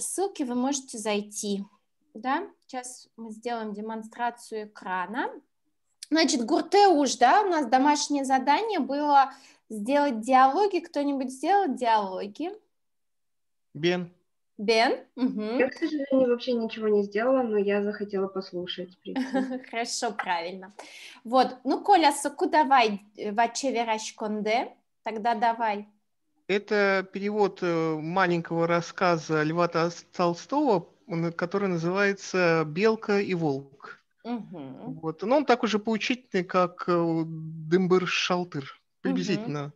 ссылки вы можете зайти. Да? Сейчас мы сделаем демонстрацию экрана. Значит, Гуртеуш, да, у нас домашнее задание было сделать диалоги. Кто-нибудь сделал диалоги? Бен. Бен? Угу. Я, к сожалению, вообще ничего не сделала, но я захотела послушать. Хорошо, правильно. Вот, ну, Коля, соку давай вачеверашконде, тогда давай. Это перевод маленького рассказа Льва Толстого, который называется «Белка и волк». Угу. Вот. Но он так уже поучительный, как Дымбыр-Шалтыр, приблизительно.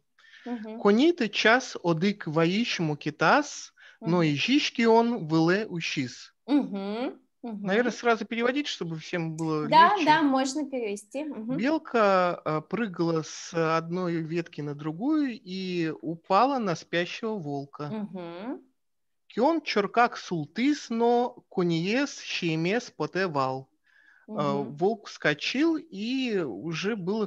Угу. «Кониты час одик ваищему китас, но и жишки он выле ущис». Угу. Наверное, сразу переводить, чтобы всем было Да, легче. да, можно перевести. Белка прыгала с одной ветки на другую и упала на спящего волка. Кион чоркак султис, но кониес щемес потевал. Волк вскочил и уже было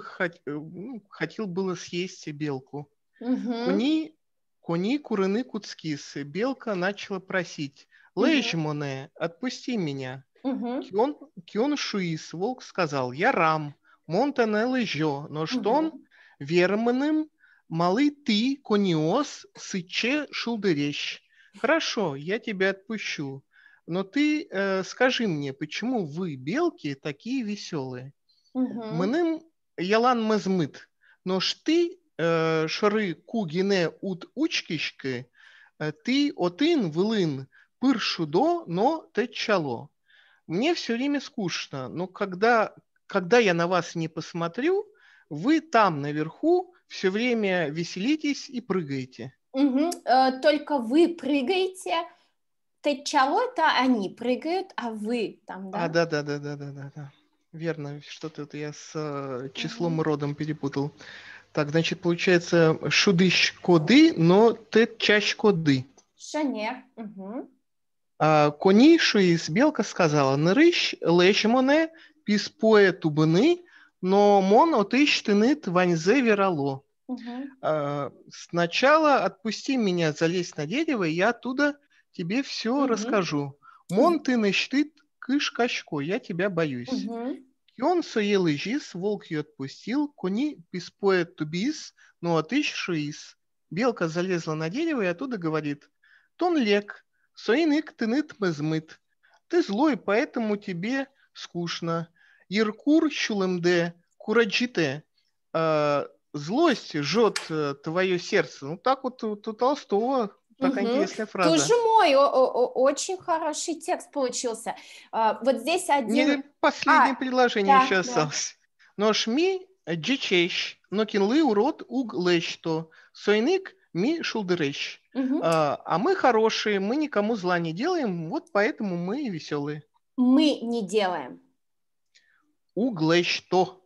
хотел было съесть белку. Кони курыны куцкис. Белка начала просить: «Лежь, моне, отпусти меня». Кион шуис. Волк сказал: «Я рам, монта не лежо, но что он верманым, малый ты, кониос, сыче шулдырещ». Хорошо, я тебя отпущу. Но ты скажи мне, почему вы, белки, такие веселые? Мыным ялан мазмыт, но ж ты, шары кугине ут учкишки, ты отын вылын пыршудо, но ты чало. Мне все время скучно, но когда я на вас не посмотрю, вы там наверху все время веселитесь и прыгаете. Только вы прыгаете. Течало это они прыгают, а вы там, да? Да. Верно, что-то это я с числом и родом перепутал. Так, значит, получается шудыщ коды, но ты чаще коды. Шанер. Кони шуис белка сказала: «Нырыщ лещемоне писпое тубыны, но мон отыщ тынет ваньзе верало». Сначала отпусти меня, залезь на дерево, и я оттуда тебе все расскажу. Мон ты нащтыт кыш-качко, я тебя боюсь. Кион соел ижис, волк ее отпустил, кони писпое тубис, но отыщ шуис. Белка залезла на дерево и оттуда говорит: «Тон лек, соинык тынет мезмыт». Ты злой, поэтому тебе скучно. Иркур щулемде кураджите. Злость жжет твое сердце. Ну, так вот у Толстого такая интересная фраза. Тоже мой, очень хороший текст получился. Вот здесь один... Не, последнее предложение еще осталось. Но шми джичещ, но кинлы урод уг лещто, сойник ми шулдырещ. А мы хорошие, мы никому зла не делаем, вот поэтому мы и веселые. Мы не делаем. Уг лещто.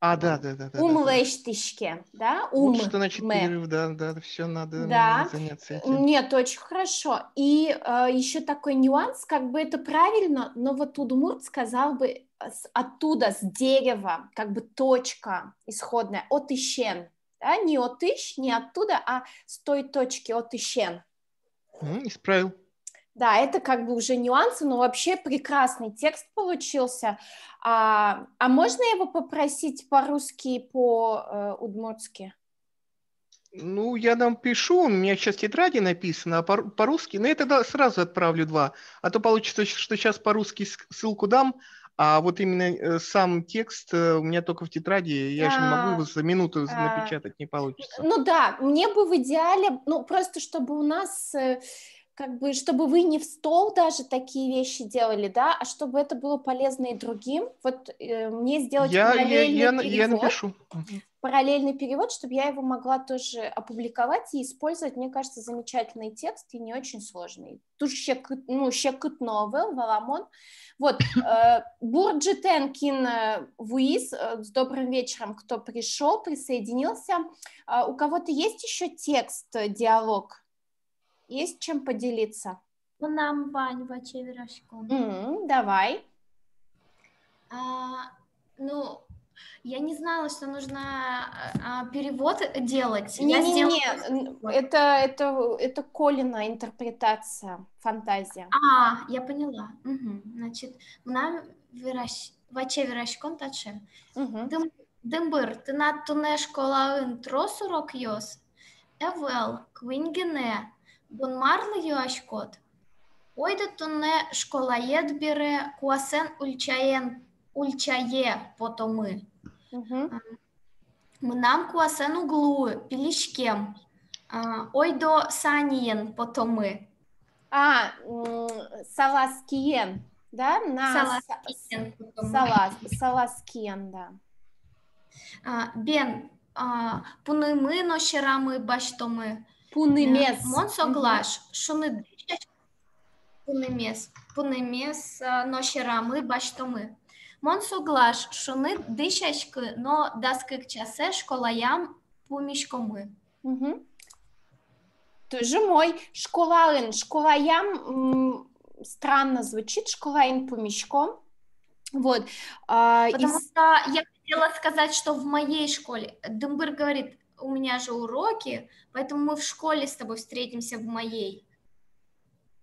Да. Лещтышке, да? Вот что значит перерыв, да, все надо заняться этим. Нет, очень хорошо. И еще такой нюанс, как бы это правильно, но вот удмурт сказал бы оттуда, с дерева, как бы точка исходная, отыщен. Да? Не отыщ, не оттуда, а с той точки отыщен. Исправил. Да, это как бы уже нюансы, но вообще прекрасный текст получился. А можно его попросить по-русски и по-удмуртски? Ну, я нам пишу, у меня сейчас в тетради написано, а по-русски, но я тогда сразу отправлю 2. А то получится, что сейчас по-русски ссылку дам, а вот именно сам текст у меня только в тетради, я же не могу его за минуту напечатать, не получится. Ну да, мне бы в идеале, ну просто чтобы у нас... как бы, чтобы вы не в стол даже такие вещи делали, да, а чтобы это было полезно и другим. Вот мне сделать параллельный перевод. Я напишу. Параллельный перевод, чтобы я его могла тоже опубликовать и использовать. Мне кажется, замечательный текст и не очень сложный. Тут щекут новел, валамон. Вот, Бурджитенкин Вуиз, с добрым вечером, кто пришел, присоединился. У кого-то есть еще текст, диалог? Есть чем поделиться? Нам Вань вачеверашкон. Давай. Ну, Я не знала, что нужно перевод делать. Не-не-не, это Колина интерпретация, фантазия. Я поняла. Угу. Значит, нам ваче вирашкон таче. Дымбыр, ты на туне школаын трос урок йос. Эвел, квингене, бунмарлы юашкот. Ойда туне школаед бире куасен ульчае потомы. Мынам куасен углу пилишкем. Ойдо саниен потомы. Саласкиен, да? Саласкиен, да. Бен, пунымы нощерамы баштомы. Пунымес. Мон соглаш, шуны пунымес нощерамы баштомы. Мон соглаш, шуны дышачкы, но даскык часе школаям пумишкомы. Тоже мой. Школаям странно звучит, школаин помещком. Вот. Потому что я хотела сказать, что в моей школе, Дымбыр говорит, у меня же уроки, поэтому мы в школе с тобой встретимся в моей.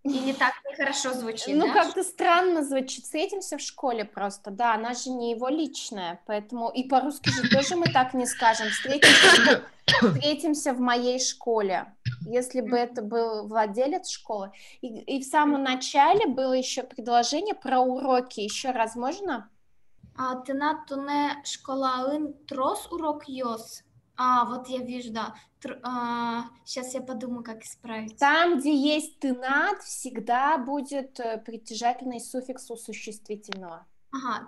Или так нехорошо звучит, да? Как-то странно звучит. Встретимся в школе просто, да, она же не его личная, поэтому и по-русски же тоже мы так не скажем. Встретимся в моей школе, если бы это был владелец школы. И в самом начале было еще предложение про уроки. Еще раз можно? Ты на туне школаын трос урок йос. Вот я вижу, да. Сейчас я подумаю, как исправить. Там, где есть тынат, всегда будет притяжательный суффикс у существительного.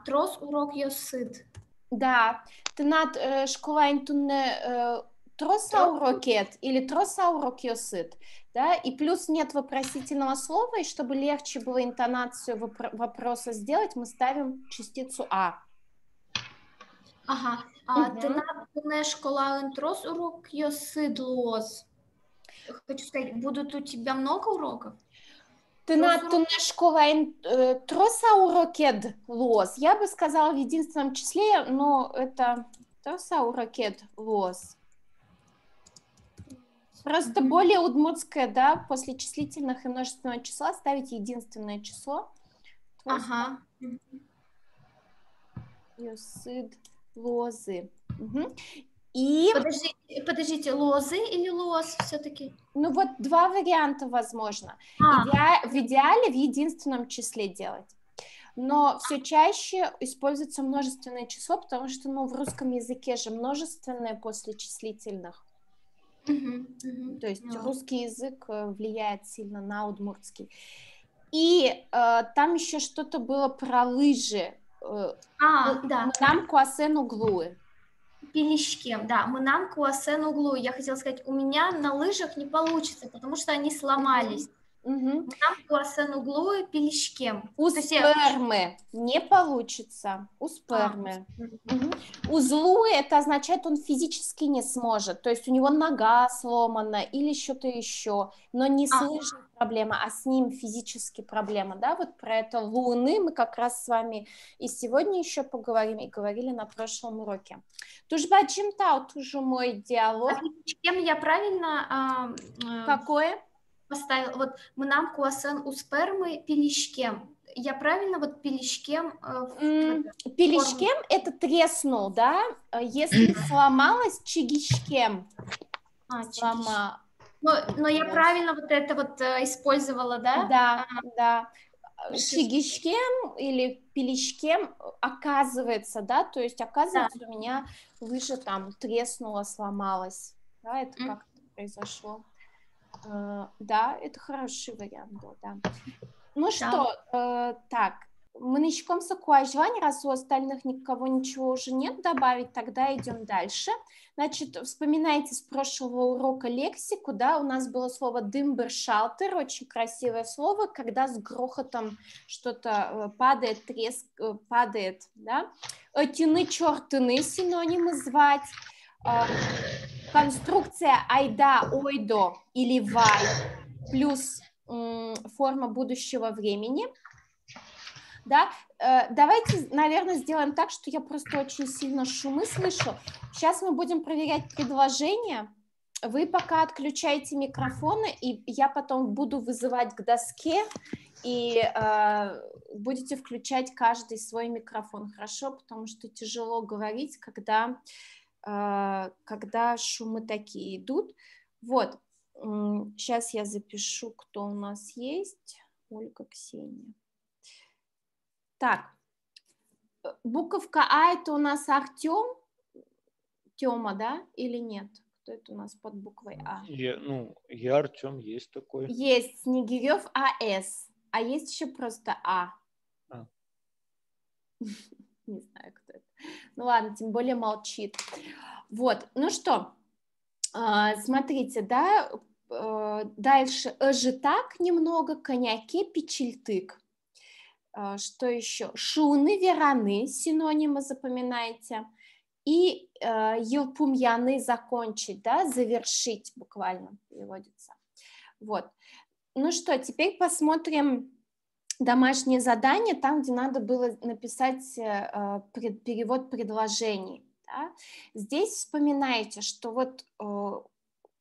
Трос урок йосыт. Да. Тынат школаин туне троса урокет или троса урок йосыт. Да? И плюс нет вопросительного слова, и чтобы легче было интонацию вопроса сделать, мы ставим частицу «а». Ты на школаын трос урок йосыт лоз. Хочу сказать, будут у тебя много уроков? Ты на школаын троса урокет лоз. Я бы сказала в единственном числе, но это троса урокет лоз. Просто более удмуртское, да, после числительных и множественного числа ставить единственное число. Йосыт лозы. И... Подождите, лозы или лоз все-таки? Ну вот два варианта возможно. В идеале в единственном числе делать. Но все чаще используется множественное число, потому что в русском языке же множественное после числительных. То есть русский язык влияет сильно на удмуртский. И там еще что-то было про лыжи. Да. Нам куасен углуы. Пилишкем, да. Мы нам куасен углу. Я хотела сказать, у меня на лыжах не получится, потому что они сломались. Мы нам куасен углу и пилишкем. У спермы не получится. У спермы. У злуи это означает, он физически не сможет. То есть у него нога сломана или что-то еще. Но не с лыжей проблема, а с ним физически проблема. Да, вот про это луны мы как раз с вами и сегодня еще поговорим, и говорили на прошлом уроке. Тужба Джимтау, тоже мой диалог. Пилишкем я правильно... Какое? Поставила, вот мы нам куасен у спермы пилишкем. Я правильно вот пилишкем? Пилишкем это треснул, да? Если сломалось, чигишкем. Но я правильно вот это вот использовала, да? Да. Чигишкем или пилишкем оказывается, да? То есть оказывается, у меня лыжа там треснула, сломалась. Да, это как-то произошло. Да, это хороший вариант был, да. Ну что, так, мы начнем с акуажвани, раз у остальных никого ничего уже нет добавить, тогда идем дальше. Значит, вспоминайте с прошлого урока лексику, да, у нас было слово дымбершалтер, очень красивое слово, когда с грохотом что-то падает, падает, да. Тюны, чертыны, синонимы звать. Конструкция айда, ойдо или вай плюс форма будущего времени. Да, давайте, наверное, сделаем так, что я просто очень сильно шумы слышу. Сейчас мы будем проверять предложения. Вы пока отключайте микрофоны, и я потом буду вызывать к доске, и будете включать каждый свой микрофон, хорошо? Потому что тяжело говорить, когда шумы такие идут. Вот, сейчас я запишу, кто у нас есть. Ольга, Ксения. Так, буковка А это у нас Артем, Тёма, да, или нет? Кто это у нас под буквой А? Я Артем, есть такой. Есть Снегирев А.С., а есть еще просто А. Не знаю, кто это. Ну ладно, тем более молчит. Вот, ну что, смотрите, да, дальше так немного, коньяки, печельтык. Что еще? Шуны, вераны, синонимы запоминайте. И елпумьяны, закончить, да, завершить буквально переводится. Вот. Ну что, теперь посмотрим домашнее задание, там, где надо было написать перевод предложений. Да? Здесь вспоминайте, что вот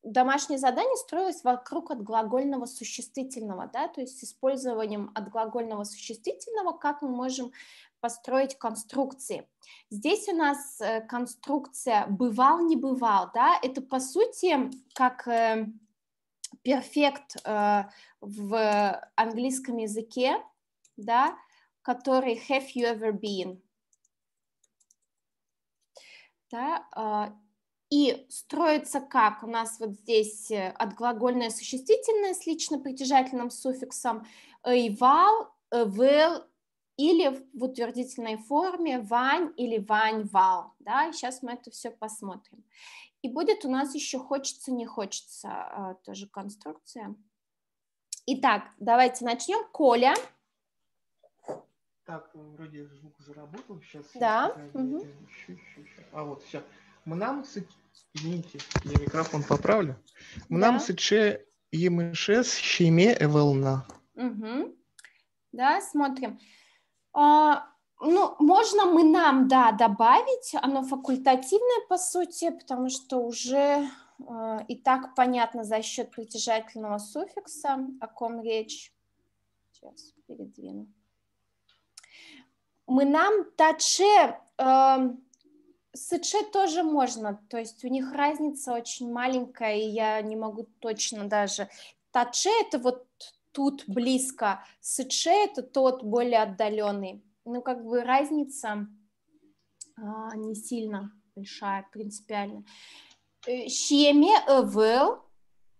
домашнее задание строилось вокруг отглагольного существительного, да, то есть с использованием отглагольного существительного, как мы можем построить конструкции. Здесь у нас конструкция «бывал, не бывал», да, это по сути как перфект в английском языке, да, который have you ever been, да, и строится как? У нас вот здесь отглагольное существительное с лично-притяжательным суффиксом «вал», «выл», или в утвердительной форме «вань» или «вань-вал». Да? Сейчас мы это все посмотрим. И будет у нас еще «хочется, не хочется» тоже конструкция. Итак, давайте начнем. Коля. Так, вроде звук заработал. Сейчас. Да. А вот, все. Извините, я микрофон поправлю. Мнам сыче емышес щеме эвелна. Да, смотрим. Ну, можно мы нам, да, добавить, оно факультативное по сути, потому что уже и так понятно за счет притяжательного суффикса, о ком речь. Сейчас передвину. Мы нам таче, сыче тоже можно, то есть у них разница очень маленькая, и я не могу точно даже. Таче это вот тут близко, сыче это тот более отдаленный. Ну, как бы разница не сильно большая, принципиально. Щеме эвел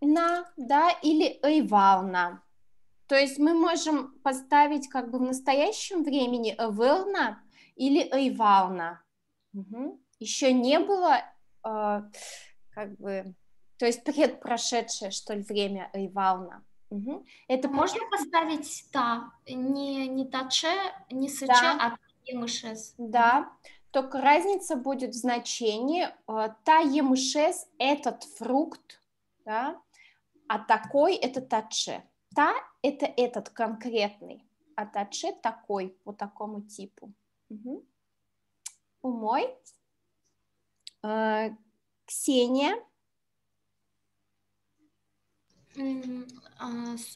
на, да, и эйвална. То есть мы можем поставить как бы в настоящем времени эвелна или эйвална. Еще не было как бы, то есть предпрошедшее, что ли, время эйвална. Это можно поставить та, не таче, не сыче, да. а емышес. Да, только разница будет в значении. Та емышес – этот фрукт, да, а такой – это таче. Та – это этот конкретный, а таче – такой, по такому типу. Умой. Ксения.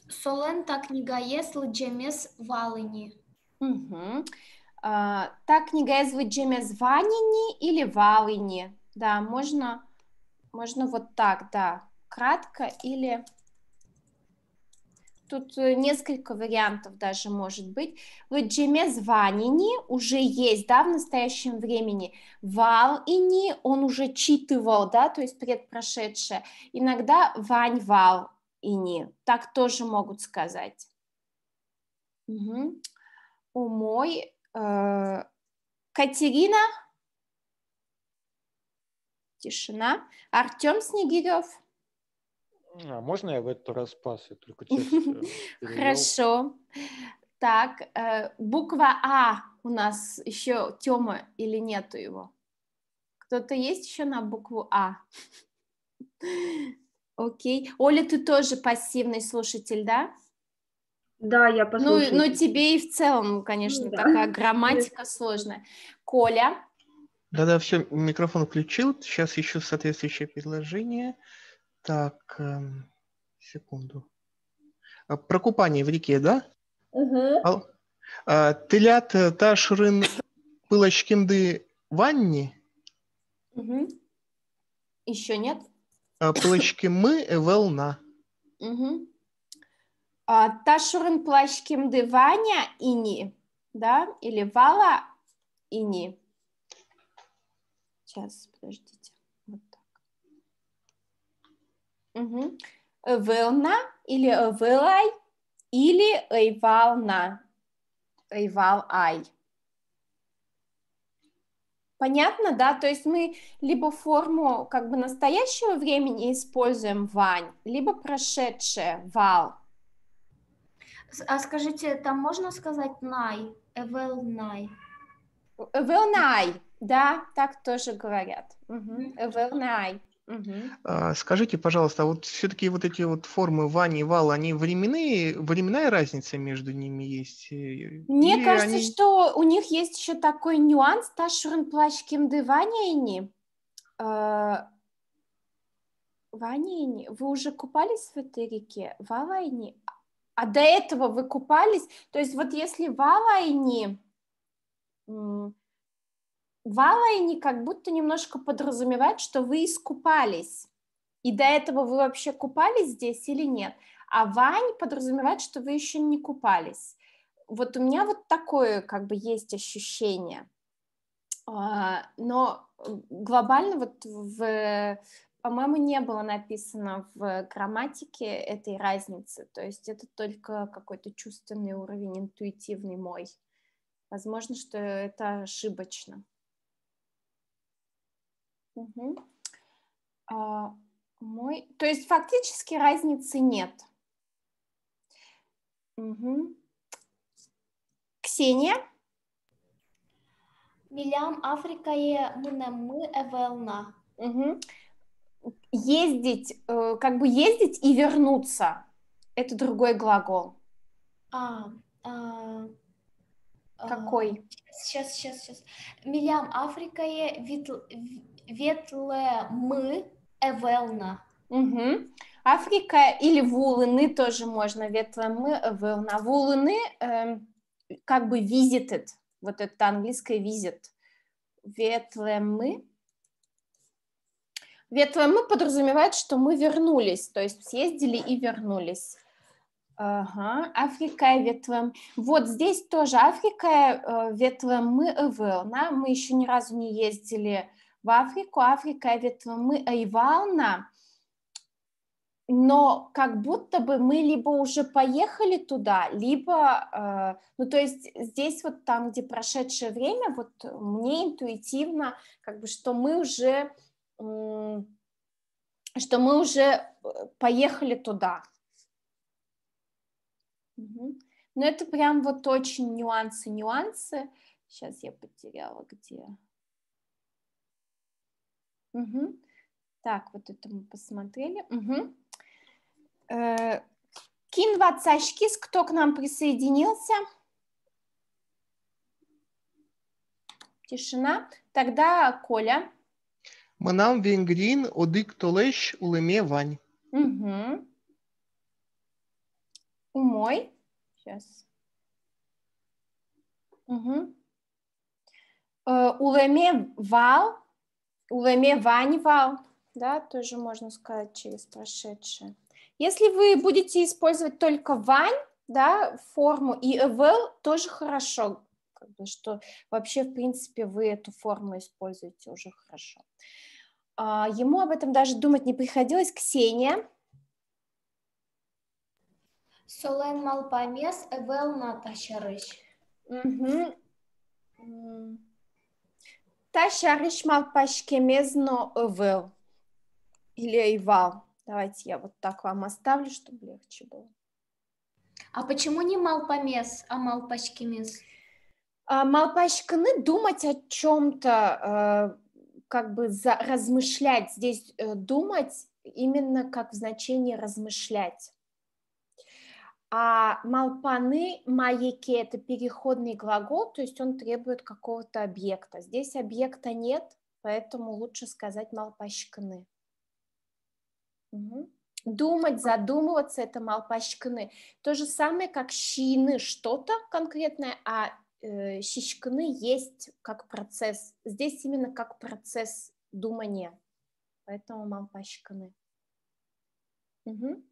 Солен так книгаес лджемес валыни. Так книгаес лджемес ванини или валыни. Да, можно вот так, да, кратко или... Тут несколько вариантов даже может быть. Лджемес ванини уже есть, да, в настоящем времени. Вал-ини он уже читывал, да, то есть предпрошедшее. Иногда вань-вал-ини, так тоже могут сказать. Умой. Катерина. Тишина. Артем Снегирев. Можно я в этот раз пас? Я только текст Хорошо. Так, буква А у нас еще Тёма или нету его? Кто-то есть еще на букву А? Окей. Оля, ты тоже пассивный слушатель, да? Да, я послушаю. Ну, тебе и в целом, конечно, да. такая грамматика сложная. Коля? Да-да, все, микрофон включил. Сейчас ищу соответствующее предложение. Так, секунду. Про купание в реке, да? Угу. Телят ташрын пылочкимды ванни, Угу. Еще нет? пылочкимы волна. Угу. Ташурын плащкимды Ваня ини, да? Или Вала ини. Сейчас, подождите. Вот так. Угу. Волна или вылай, или эйвална. Эйвал-ай. Понятно, да? То есть мы либо форму как бы настоящего времени используем вань, либо прошедшее вал. А скажите, там можно сказать най? Эвел най. Эвелнай, да, так тоже говорят. Эвелнай. Скажите, пожалуйста, вот все-таки вот эти вот формы вани и вал, они временная разница между ними есть? Мне Или кажется, они... что у них есть еще такой нюанс. Ташурн плащ кимды Ваняйни. Ваняйни. Вы уже купались в этой реке? Валайни. А до этого вы купались? То есть вот если Валайни... Валайни как будто немножко подразумевает, что вы искупались. И до этого вы вообще купались здесь или нет? А Вань подразумевает, что вы еще не купались. Вот у меня вот такое как бы есть ощущение. Но глобально вот по-моему, не было написано в грамматике этой разницы. То есть это только какой-то чувственный уровень, интуитивный мой. Возможно, что это ошибочно. Угу. То есть фактически разницы нет. Угу. Ксения? Милям Африкае мы эвелна. Угу. Ездить, как бы ездить и вернуться. Это другой глагол. Какой? Сейчас. Милям Африкае ветле мы эвелна. Угу. Африка или вулыны тоже можно. Ветле мы эвелна. Вулыны как бы visited. Вот это английское visit. Ветле мы подразумевает, что мы вернулись, то есть съездили и вернулись. Ага, Африка ветвем. Вот здесь тоже Африка ветвем мы эвелна. Мы еще ни разу не ездили в Африку. Африка ветвем мы эйвална. Но как будто бы мы либо уже поехали туда, либо, ну то есть здесь вот там, где прошедшее время, вот мне интуитивно, как бы, что мы уже поехали туда. Угу. Но это прям вот очень нюансы. Сейчас я потеряла, где. Угу. Так, вот это мы посмотрели. Угу. Кинвацашкис, кто к нам присоединился? Тишина. Тогда Коля. Манам венгрин одык толеш улеме вань. Угу. Умой. Сейчас. Угу. Улеме вал. Улеме вань вал. Да, тоже можно сказать через прошедшее. Если вы будете использовать только вань, да, форму и эвел, тоже хорошо. Как бы, что вообще, в принципе, вы эту форму используете уже хорошо. Ему об этом даже думать не приходилось. Ксения. Солен малпамес эвел наташарыш. Ташарыш малпашкемезно эвел. Или эйвал. Давайте я вот так вам оставлю, чтобы легче было. А почему не малпамес, а малпашкемес? Малпашканы думать о чем-то, как бы размышлять. Здесь думать именно как в значении размышлять. А малпаны, маяки — это переходный глагол, то есть он требует какого-то объекта. Здесь объекта нет, поэтому лучше сказать малпашканы. Угу. Думать, задумываться — это малпашканы. То же самое, как щины, что-то конкретное, а щишканы есть как процесс. Здесь именно как процесс думания, поэтому малпашканы. Угу.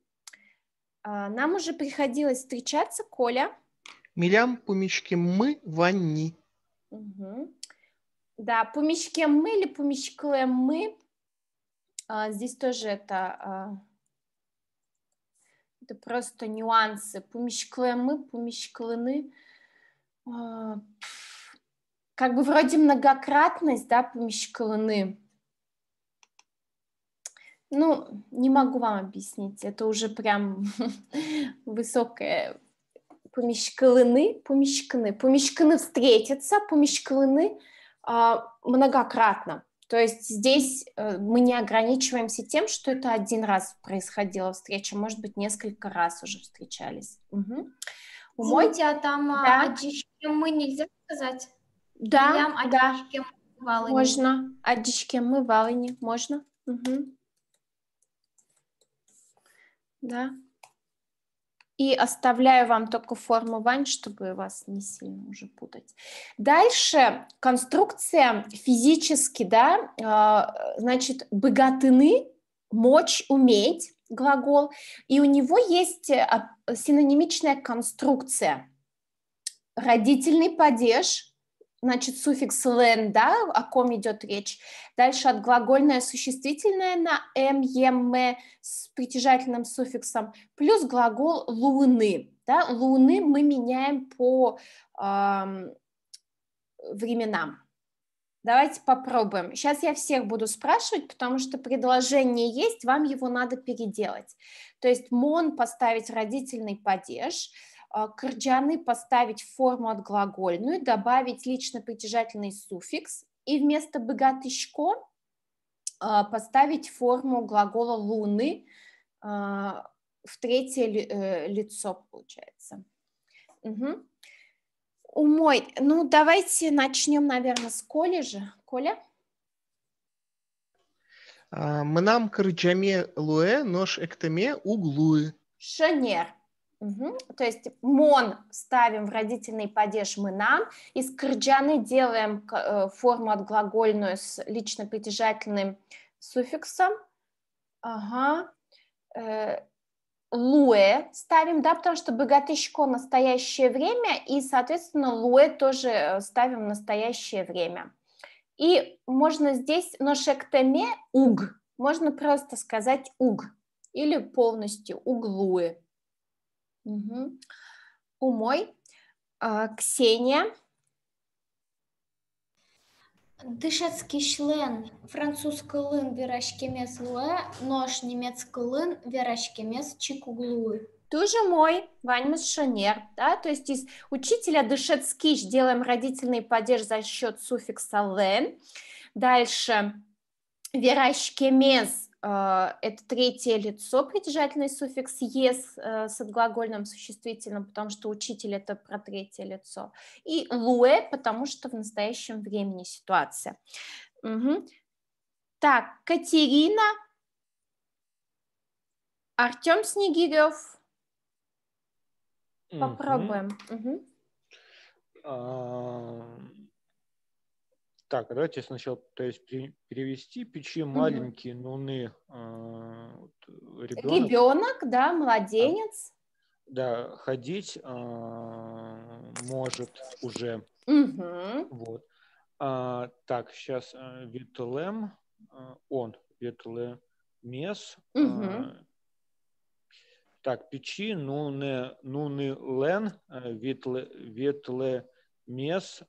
Нам уже приходилось встречаться, Коля. Милям помещки мы ванни. Угу. Да, помещкем мы или помещклем мы. Здесь тоже это просто нюансы. Помещклем мы, помещклыны. Как бы вроде многократность, да, помещклыны. Ну, не могу вам объяснить, это уже прям высокое. Помещклыны, помещкны. Помещкны встретятся, помещклыны многократно. То есть здесь мы не ограничиваемся тем, что это один раз происходила встреча, может быть, несколько раз уже встречались. Угу. Извините, а там да. одичкем мы нельзя сказать? Да, Милям, да. одичкем мы можно. Одичкем мы валыни, можно. Угу. Да. И оставляю вам только форму вань, чтобы вас не сильно уже путать. Дальше конструкция физически, да, значит, богатыны, мочь, уметь, глагол, и у него есть синонимичная конструкция. Родительный падеж, значит, суффикс «лен», да, о ком идет речь. Дальше отглагольное существительное на «м», «ем», «ме» с притяжательным суффиксом, плюс глагол «луны». Да? «Луны» мы меняем по временам. Давайте попробуем. Сейчас я всех буду спрашивать, потому что предложение есть, вам его надо переделать. То есть «мон» поставить родительный падеж, «кырджаны» поставить форму отглагольную, добавить лично-притяжательный суффикс и вместо «богатышко» поставить форму глагола «луны» в третье лицо, получается. Угу. Умой. Ну, давайте начнем, наверное, с Коли же. Коля? Мнам кырджаме луэ, нож эктеме углуэ. Шанер. Угу. То есть мон ставим в родительный падеж мы нам, из кырджаны делаем форму отглагольную с лично-притяжательным суффиксом. Ага. Луэ ставим, да, потому что богатышко настоящее время, и, соответственно, луэ тоже ставим в настоящее время. И можно здесь ношектеме уг, можно просто сказать уг, или полностью углуэ. Угу. Умой. Ксения. Дышецкий член, французский лын, верашкемес луэ, нож немецкий лын, верашкемес чикуглуэ. Тоже мой, Ваньмас Шанер, да, то есть из учителя дышецкий делаем родительный падеж за счет суффикса лен. Дальше верашкемес. Это третье лицо, притяжательный суффикс «ес» с отглагольным существительным, потому что учитель — это про третье лицо. И «луэ», потому что в настоящем времени ситуация. Угу. Так, Катерина, Артем Снегирев. Попробуем. Угу. Так, давайте сначала пытаюсь перевести. Печи маленькие, нуны ребенок. Ребенок, да, младенец. Да, ходить может уже. Угу. Вот. Так, сейчас Витлем, он, Витлемес. Угу. Так, печи, нуны лен, Витлемес,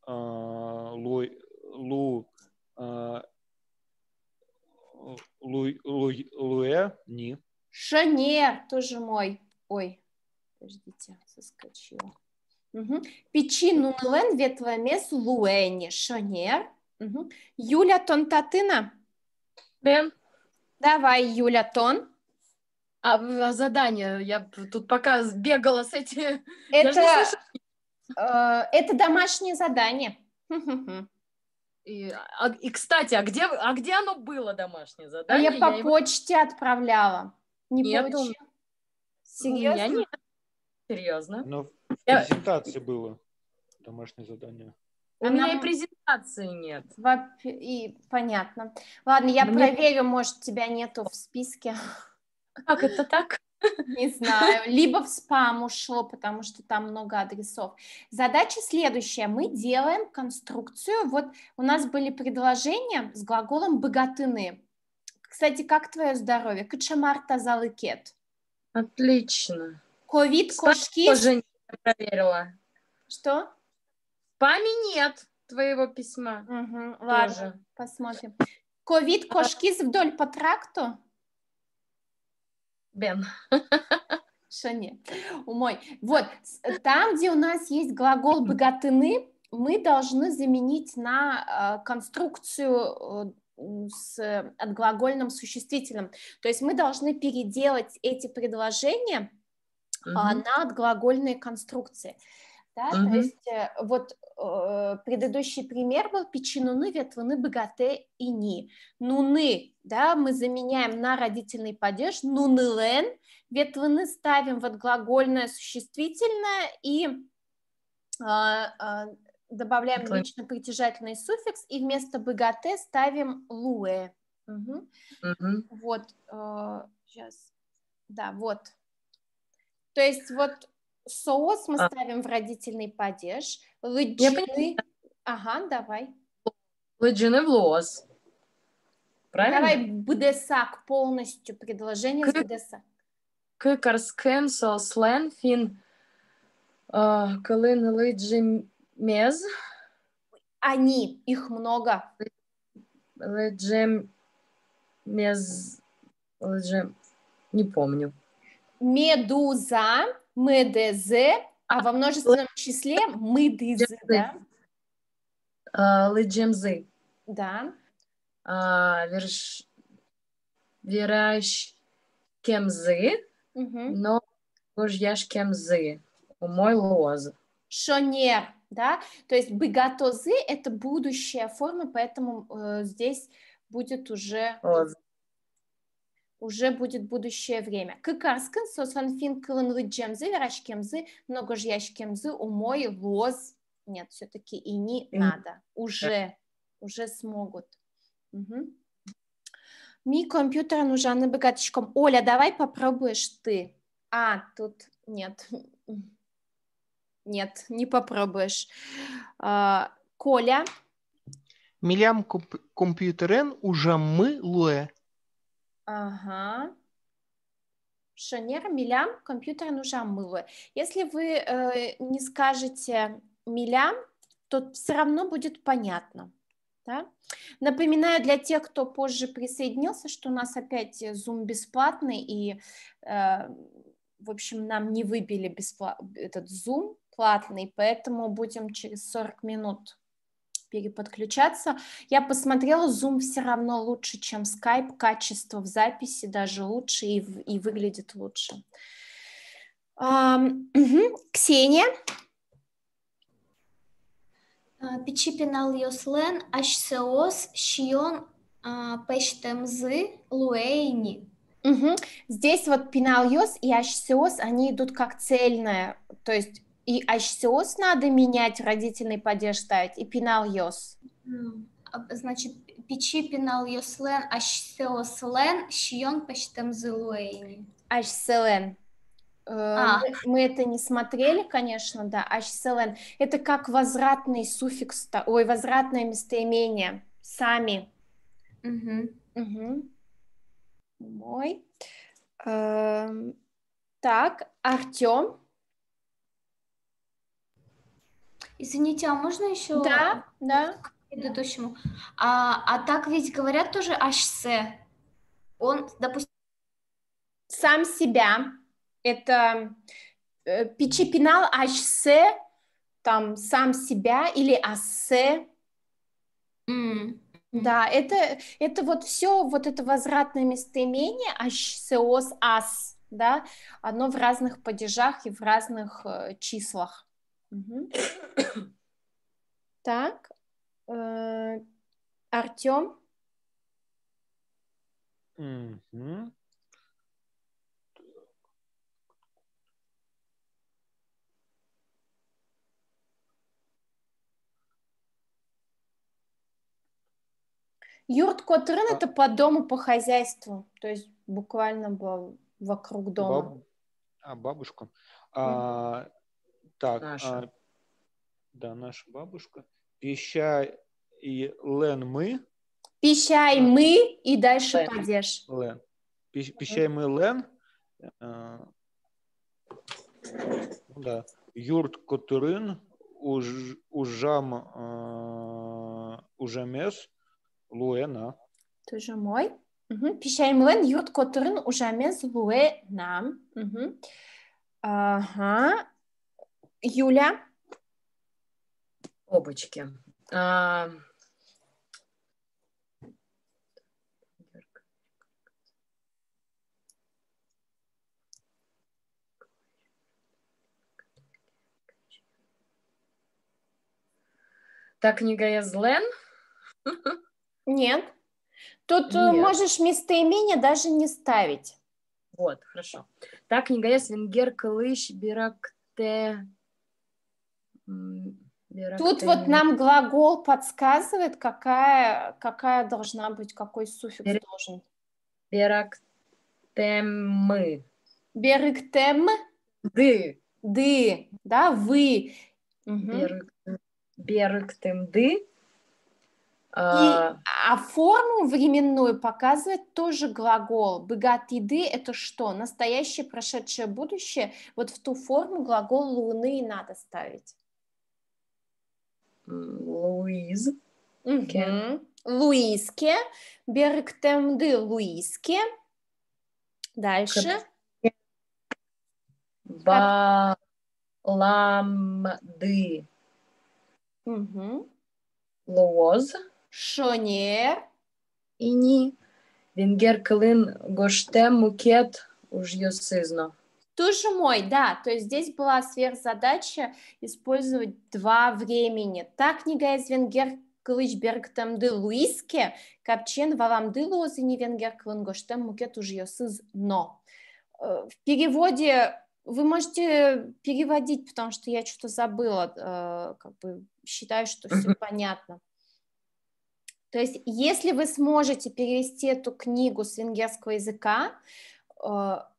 луэ, ни. Шанер, тоже мой. Ой, подождите, соскочила. Угу. Печи нунлен ветвемес луэни. Шанер. Угу. Юля Тонтатына. Бен. Давай, Юля Тон. А задание? Я тут пока бегала с этим. Я же не Это, слышу. это домашнее задание. И, кстати, а где оно было, домашнее А задание? я по почте отправляла. Не Нету. получила. У меня Серьезно? нет. Серьезно. Но в презентации было домашнее задание. У меня и презентации нет. И понятно. Ладно, я проверю, может, тебя нету в списке. Как это так? Не знаю. Либо в спам ушло, потому что там много адресов. Задача следующая. Мы делаем конструкцию. Вот у нас были предложения с глаголом «богатыны». Кстати, как твое здоровье? Кычамар тазалыкет. Отлично. Ковид кошки. Тоже не проверила. Что? В спаме нет твоего письма. Угу, ладно, посмотрим. Ковид кошки вдоль по тракту. Бен. Что нет? Умой. Вот, там, где у нас есть глагол «богатыны», мы должны заменить на конструкцию с отглагольным существительным. То есть мы должны переделать эти предложения на отглагольные конструкции. Да? То есть вот предыдущий пример был «печенуны ветваны богате и ни». «Нуны», да, мы заменяем на родительный падеж, «нунылен», ветваны ставим в отглагольное существительное и добавляем лично притяжательный суффикс, и вместо богате ставим луэ. Вот, сейчас, да, вот. То есть вот соус мы ставим в родительный падеж, лыджины... Ага, давай. Лыджины в лос. Правильно? Давай бдесак полностью, предложение с бдесак. Кыкарскем сослен фин кылын лыджи мез. Они, их много. Лыджем мез... Лыджем... Не помню. Медуза, медезе, а во множественном числе мыдызы, да? Лыджемзы. Да. Вераш кемзы, но гожьяш кемзы. Мой лоз. Шонер, да? То есть быгатозы – это будущая форма, поэтому здесь будет уже будет будущее время. Кыкарскын сосанфин кылын лыджемзы, вераш кемзы, но гожьяш кемзы, мой лоз. Нет, все-таки и не надо. Уже смогут. Ми компьютер нужен богатичком. Оля, давай попробуешь ты. Тут нет. Нет, не попробуешь. Коля. Милям компьютерен уже мы луэ. Ага. Шонер, милям, компьютер нужен мыло. Если вы не скажете милям, то все равно будет понятно. Да? Напоминаю для тех, кто позже присоединился, что у нас опять Zoom бесплатный, и, в общем, нам не выбили этот Zoom платный, поэтому будем через 40 минут переподключаться. Я посмотрела, Zoom все равно лучше, чем Skype, качество в записи даже лучше и выглядит лучше. Ксения? Пичипинал йослен ашсеос шион пештемзы луэйни. Здесь вот пинал-йос и ашсеос, они идут как цельное, то есть и ашсеос надо менять, родительный падеж ставить, и пинал-йос. Значит, пичипинал йослен ашсеослен шион пештемзы луэйни. Ашселен. Мы это не смотрели, конечно, да, ашселен. Это как возвратный суффикс, возвратное местоимение. Сами. Мой. Так, Артем. Извините, а можно еще? Да. К предыдущему. А так ведь говорят тоже ашсе. Он, допустим... Сам себя. Это пичипинал ашсе, там сам себя или ассе. Да, это вот все, вот это возвратное местоимение аш, сеос, ас, да, оно в разных падежах и в разных числах. Мгм. Так, Артем, Мгм. юрт котрын А, это по дому, по хозяйству, то есть буквально вокруг дома. Бабушка. Мгм. Так, Наша. да, наша бабушка. Пища и лен мы. Пищай А, мы и дальше Лен. падеж. Лен. Пищай мы лен. Ну да. Юрт котырын ужам ужамес луэна. Тоже мой. Мгм. Пищай млен юрт котрын ужамез луэ нам. Мгм. Ага. Юля. Опачки. Так книга Язлен? Нет. Тут Нет. можешь местоимение даже не ставить. Вот, хорошо. Так книга Венгер Кылыш Биракте. Тут вот нам глагол подсказывает, какая должна быть, какой суффикс должен. Берактемы. Берыктем. Ды. Да, вы. Угу. Берыктемды. А форму временную показывает тоже глагол. Богатыды — это что? Настоящее, прошедшее, будущее. Вот в ту форму глагол луны и надо ставить. Луиз. Угу. Луиске. Берыктемды Луиске. Дальше. Баламды. Угу. Лоз. Шонер. Ини. Венгер Кылын Гоштем Мукет уж йосызно. Тоже мой, да. То есть здесь была сверхзадача использовать два времени. Так книга из венгер кылыч бергтемды Луиске, капчен валамды лозыни венгер кылын гоштем мукет уж йосызно. В переводе вы можете переводить, потому что я что-то забыла, как бы считаю, что все понятно. То есть, если вы сможете перевести эту книгу с венгерского языка,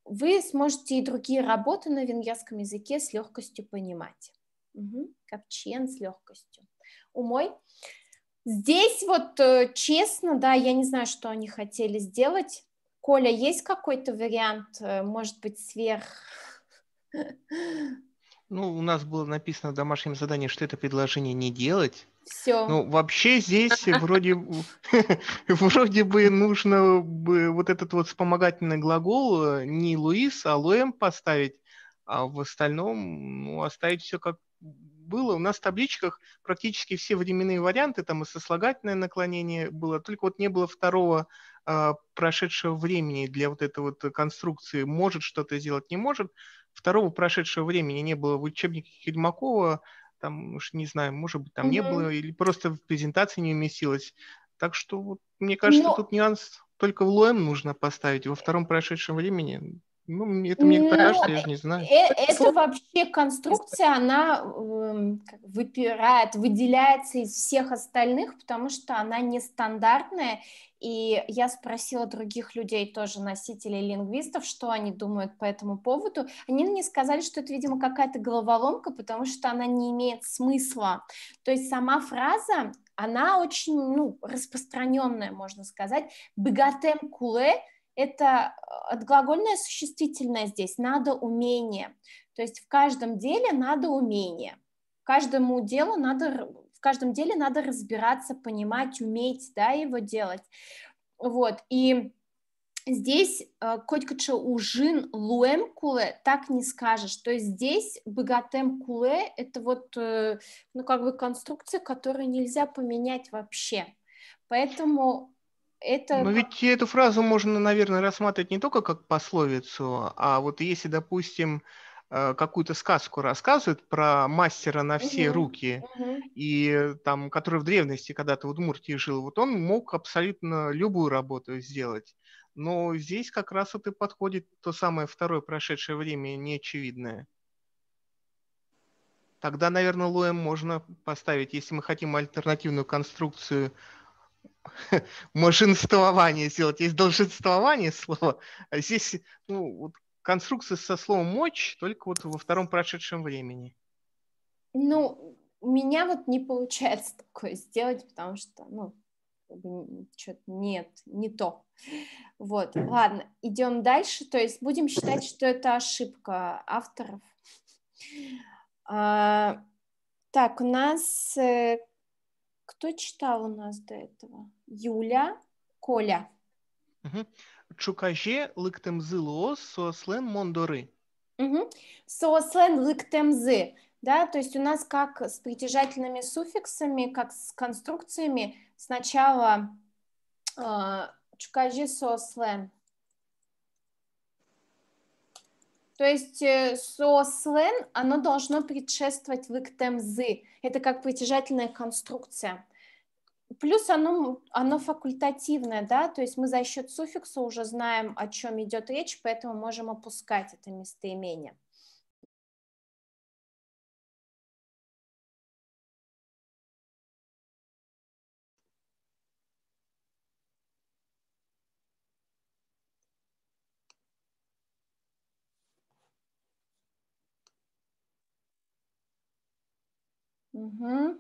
вы сможете и другие работы на венгерском языке с легкостью понимать. Угу. Капчен с легкостью. Умой. Здесь вот честно, да, я не знаю, что они хотели сделать. Коля, есть какой-то вариант, может быть, сверх... Ну, у нас было написано в домашнем задании, что это предложение не делать. Все. Ну, вообще здесь вроде бы нужно бы вот этот вот вспомогательный глагол не Луис, а Луэм поставить, а в остальном оставить все как было. У нас в табличках практически все временные варианты, там и сослагательное наклонение было, только вот не было второго прошедшего времени для вот этой вот конструкции «может что-то сделать, не может». Второго прошедшего времени не было в учебнике Хельмакова, там, уж не знаю, может быть, там не было, или просто в презентации не уместилось. Так что, вот, мне кажется, тут нюанс только в Луэм нужно поставить, во втором прошедшем времени. Ну, это мне кажется, я же не знаю. Это вообще конструкция, она выделяется из всех остальных, потому что она нестандартная. И я спросила других людей, тоже носителей лингвистов, что они думают по этому поводу. Они мне сказали, что это, видимо, какая-то головоломка, потому что она не имеет смысла. То есть сама фраза, она очень распространенная, можно сказать. «Бегатем куле» — это отглагольное существительное здесь, надо умение. То есть в каждом деле надо умение. В каждом деле надо разбираться, понимать, уметь, да, его делать. Вот, и здесь «котькача ужин луэм куле» так не скажешь. То есть здесь «богатем куле» — это вот, как бы конструкция, которую нельзя поменять вообще. Поэтому это... Но ведь эту фразу можно, наверное, рассматривать не только как пословицу, а вот если, допустим, какую-то сказку рассказывают про мастера на все руки, и там, который в древности когда-то в Удмуртии жил, вот он мог абсолютно любую работу сделать. Но здесь как раз вот и подходит то самое второе прошедшее время неочевидное. Тогда, наверное, лоем можно поставить, если мы хотим альтернативную конструкцию машинствования сделать. Есть долженствование слова, а здесь вот, конструкция со словом «мочь» только вот во втором прошедшем времени. Ну, у меня вот не получается такое сделать, потому что, что-то нет, не то. Вот, ладно, идем дальше. То есть будем считать, что это ошибка авторов. Так, у нас... Кто читал у нас до этого? Юля, Коля. Чукаже лыктемзы лоос сослен мондоры. Сослен лыктемзы. Да, то есть у нас как с притяжательными суффиксами, как с конструкциями. Сначала чукаже сослен. То есть сослен, оно должно предшествовать лыктемзы. Это как притяжательная конструкция. Плюс оно факультативное, да, то есть мы за счет суффикса уже знаем, о чем идет речь, поэтому можем опускать это местоимение. Угу.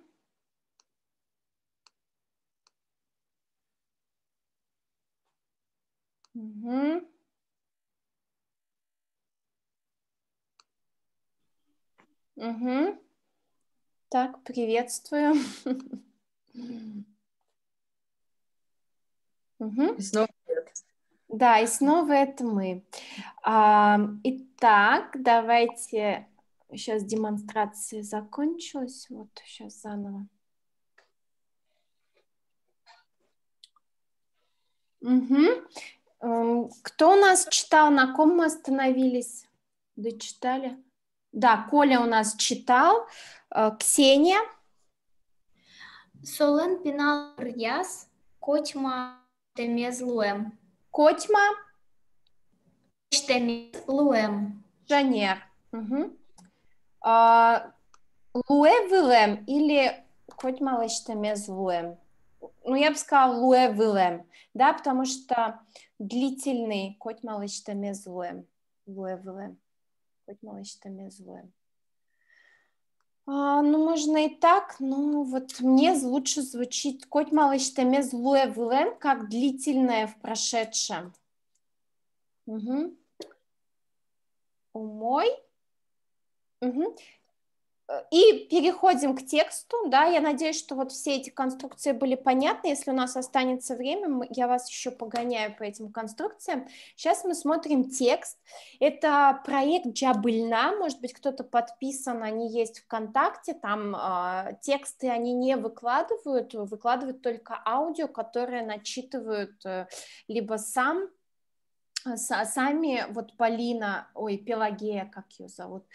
Угу. Угу. Так, приветствую. Угу. И снова нет. Да, и снова это мы. Итак, давайте... Сейчас демонстрация закончилась. Вот, сейчас заново. Угу. Кто у нас читал? На ком мы остановились? Дочитали? Да, Коля у нас читал. Ксения? Солен пинал яс, котьма темезлуем. Котьма? Темезлуем. Жанер. Угу. Луэ-вилем или котьма лэштемезлуем? Ну, я бы сказала луэ-вилем, да, потому что длительный котьма лэштемезлуем. Луэ-вилем. Котьма лэштемезлуем. Ну, можно и так, но вот мне лучше звучит котьма лэштемезлуэ-вилем как длительное в прошедшем. Угу. Умой. Угу. И переходим к тексту, да, я надеюсь, что вот все эти конструкции были понятны, если у нас останется время, я вас еще погоняю по этим конструкциям. Сейчас мы смотрим текст, это проект Джабыльна, может быть, кто-то подписан, они есть ВКонтакте, там тексты они не выкладывают, выкладывают только аудио, которое начитывают либо сами, вот Полина, Пелагея, как ее зовут,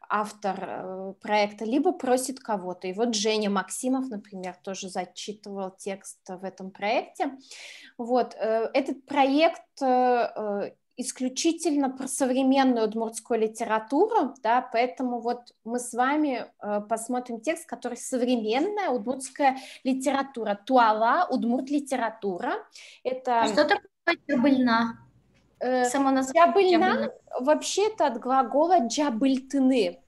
автор проекта, либо просит кого-то. И вот Женя Максимов, например, тоже зачитывал текст в этом проекте. Вот, этот проект исключительно про современную удмуртскую литературу, да, поэтому вот мы с вами посмотрим текст, который современная удмуртская литература. Туала, удмурт литература. Это... Что такое Джабыльна? Джабыльна вообще-то от глагола джабыльтыны.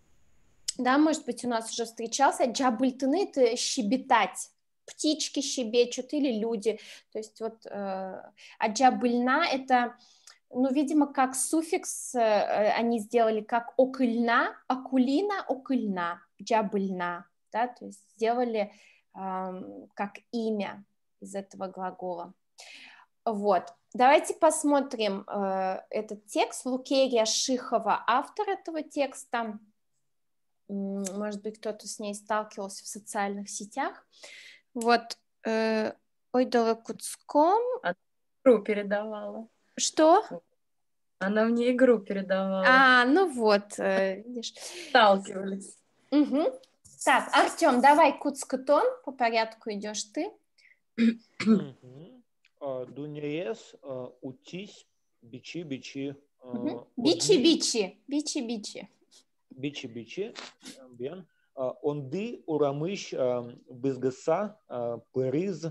Да, может быть, у нас уже встречался. Джабыльтыны — это щебетать. Птички щебечут или люди. То есть вот, а джабыльна — это, ну, видимо, как суффикс они сделали, как окыльна, акулина, окыльна, джабыльна. Да, то есть сделали как имя из этого глагола. Вот. Давайте посмотрим этот текст. Лукерия Шихова, автор этого текста. Может быть, кто-то с ней сталкивался в социальных сетях. Вот. ойдалы куцком. Она игру передавала. Что? Она мне игру передавала. Ну вот, видишь. Сталкивались. Угу. Так, Артем, давай куцкатон, по порядку идешь ты. Дуньяес, утись, бичи. Бичи. Бичи, bien. Онды, урамыш, безгаса, периз,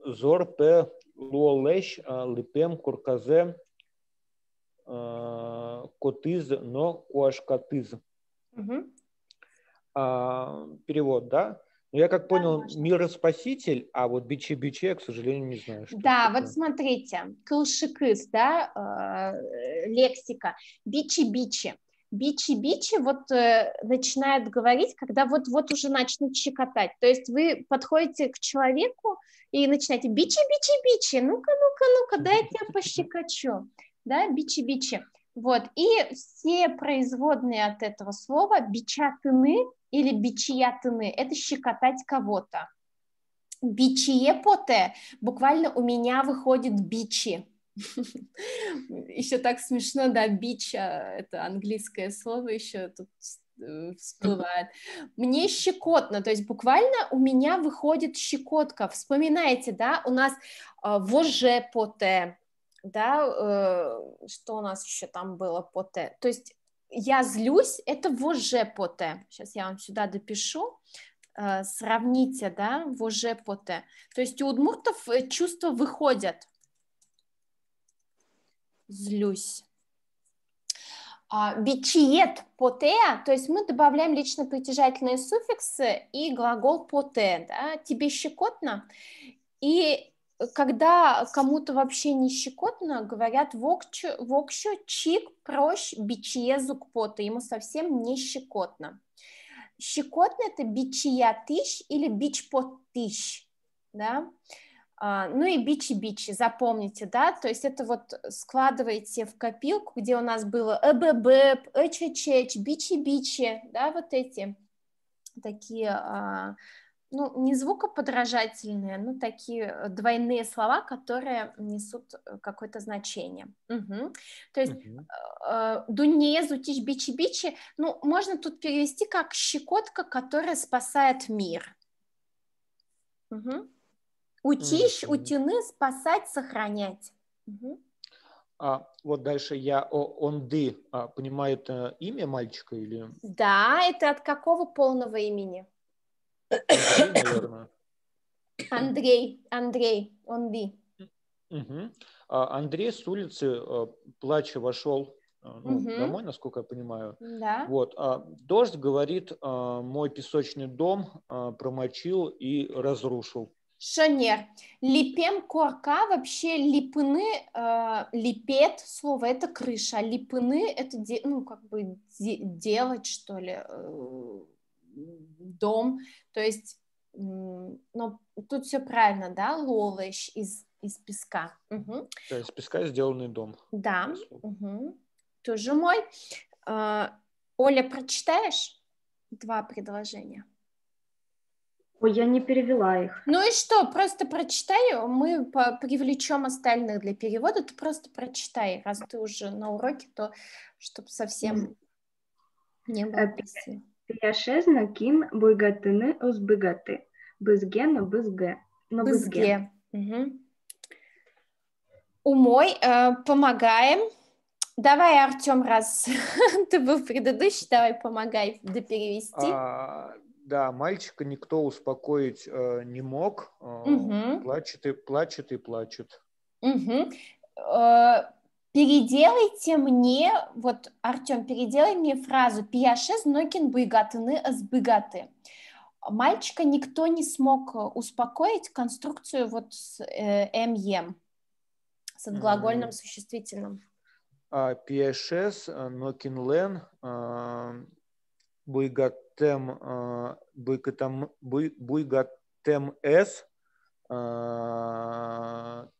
зор, пе, луолеш, липем, курказе, котиз, но куашкатиз. Перевод, да? Но я как понял, мироспаситель, а вот бичи, я, к сожалению, не знаю. Что да, вот смотрите, кылшикыс, да, лексика, бичи. Бичи вот начинают говорить, когда вот уже начнут щекотать. То есть вы подходите к человеку и начинаете бичи, ну-ка, дай я тебя пощекочу, да, бичи. Вот, и все производные от этого слова бичатыны или бичиятыны, это щекотать кого-то. Бичие поте, буквально у меня выходит бичи. Еще так смешно, да, бича, это английское слово еще тут всплывает. Мне щекотно, то есть буквально у меня выходит щекотка. Вспоминайте, да, у нас воже поте, да, что у нас еще там было поте, то есть я злюсь, это воже поте. Сейчас я вам сюда допишу. Сравните, да, воже поте. То есть у удмуртов чувства выходят. Злюсь. Бичиет потеа, то есть мы добавляем лично притяжательные суффиксы и глагол поте, да, тебе щекотно. И когда кому-то вообще не щекотно, говорят вокщо чик прощ бичиезук поте, ему совсем не щекотно. Щекотно это бичиятыш или бичпотыш, да. Ну и бичи, запомните, да, то есть это вот складываете в копилку, где у нас было эбэбэб, эчэчэч, бичи, да, вот эти такие, ну, не звукоподражательные, но такие двойные слова, которые несут какое-то значение. Угу. То есть дуньезу тиш бичи, ну, можно тут перевести как щекотка, которая спасает мир. Угу. Утищ, утины, спасать, сохранять. Угу. Вот дальше онды понимает имя мальчика или? Да, это от какого полного имени? Андрей, наверное. Андрей, онды. Угу. Андрей с улицы плача вошел домой, насколько я понимаю. Да. Вот. Дождь, говорит, мой песочный дом промочил и разрушил. Шонер. Липем корка, вообще липыны, липет, слово, это крыша, липыны, это, ну, как бы делать, что ли, дом, то есть, но тут все правильно, да, лолэш из песка. Угу. То есть из песка сделанный дом. Да, тоже мой. Оля, прочитаешь 2 предложения? Ой, я не перевела их. Ну и что, просто прочитай, мы привлечем остальных для перевода, ты просто прочитай, раз ты уже на уроке, то чтобы совсем не было песни. Пияшезна кин буйгатыны узбыгаты, бызгена бызге. Бызге. Умой, помогаем. Давай, Артем, раз ты был предыдущий, давай помогай доперевести. Да, мальчика никто успокоить не мог. Плачет и плачет. Переделайте мне, вот, Артем, переделай мне фразу «Пияшез нокин буйгатыны азбыгаты». Мальчика никто не смог успокоить, конструкцию вот с «ем», с отглагольным существительным. Пияшез нокин лен буйгатем эс,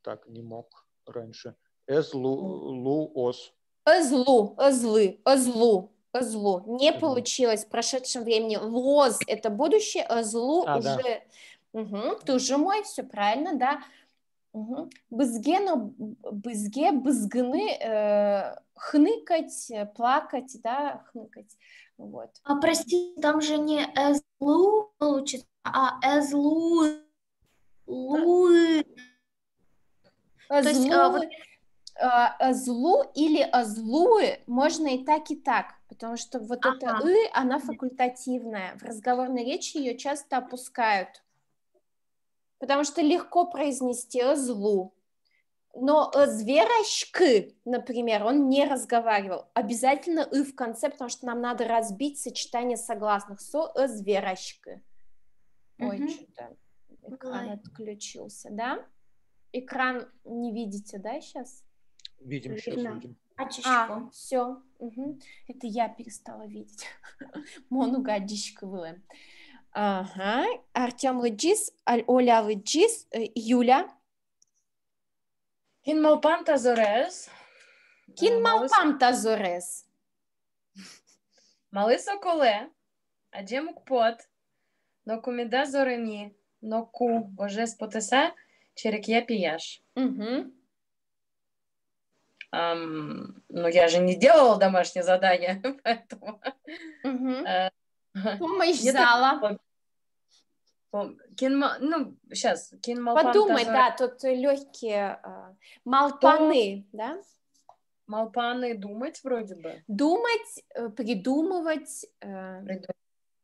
так, не мог раньше, эс лу ос. Озлу. Не получилось в прошедшем времени. Лоз – это будущее, озлу уже… Да. Тоже мой, все правильно, да. Бызге, но бызге, бызгны, хныкать, плакать, да, хныкать. Вот. А прости, там же не эзлу получится, а эзлу. Луи. То есть, злу или злуи можно и так, потому что вот эта она факультативная. В разговорной речи ее часто опускают, потому что легко произнести злу. Но зверошки, например, он не разговаривал. Обязательно в конце, потому что нам надо разбить сочетание согласных. Зверошки. Ой, что-то экран отключился, да? Экран не видите, да, сейчас? Видим, сейчас видим. Все. Это я перестала видеть. Мону гадишка была. Ага. Артем Лыджис, Оля Лыджис, Юля. Кин малпан тазорез. Кин малпан тазорез. Мали соколе, аджем укпот, но кумида зорени, но ку оже спотеса, черекья пияш. Ну, я же не делала домашнее задание, поэтому... Помощь зала. Ну, сейчас, кин малпан подумай, да, тут легкие малпаны, да? Малпаны думать вроде бы. Думать, придумывать.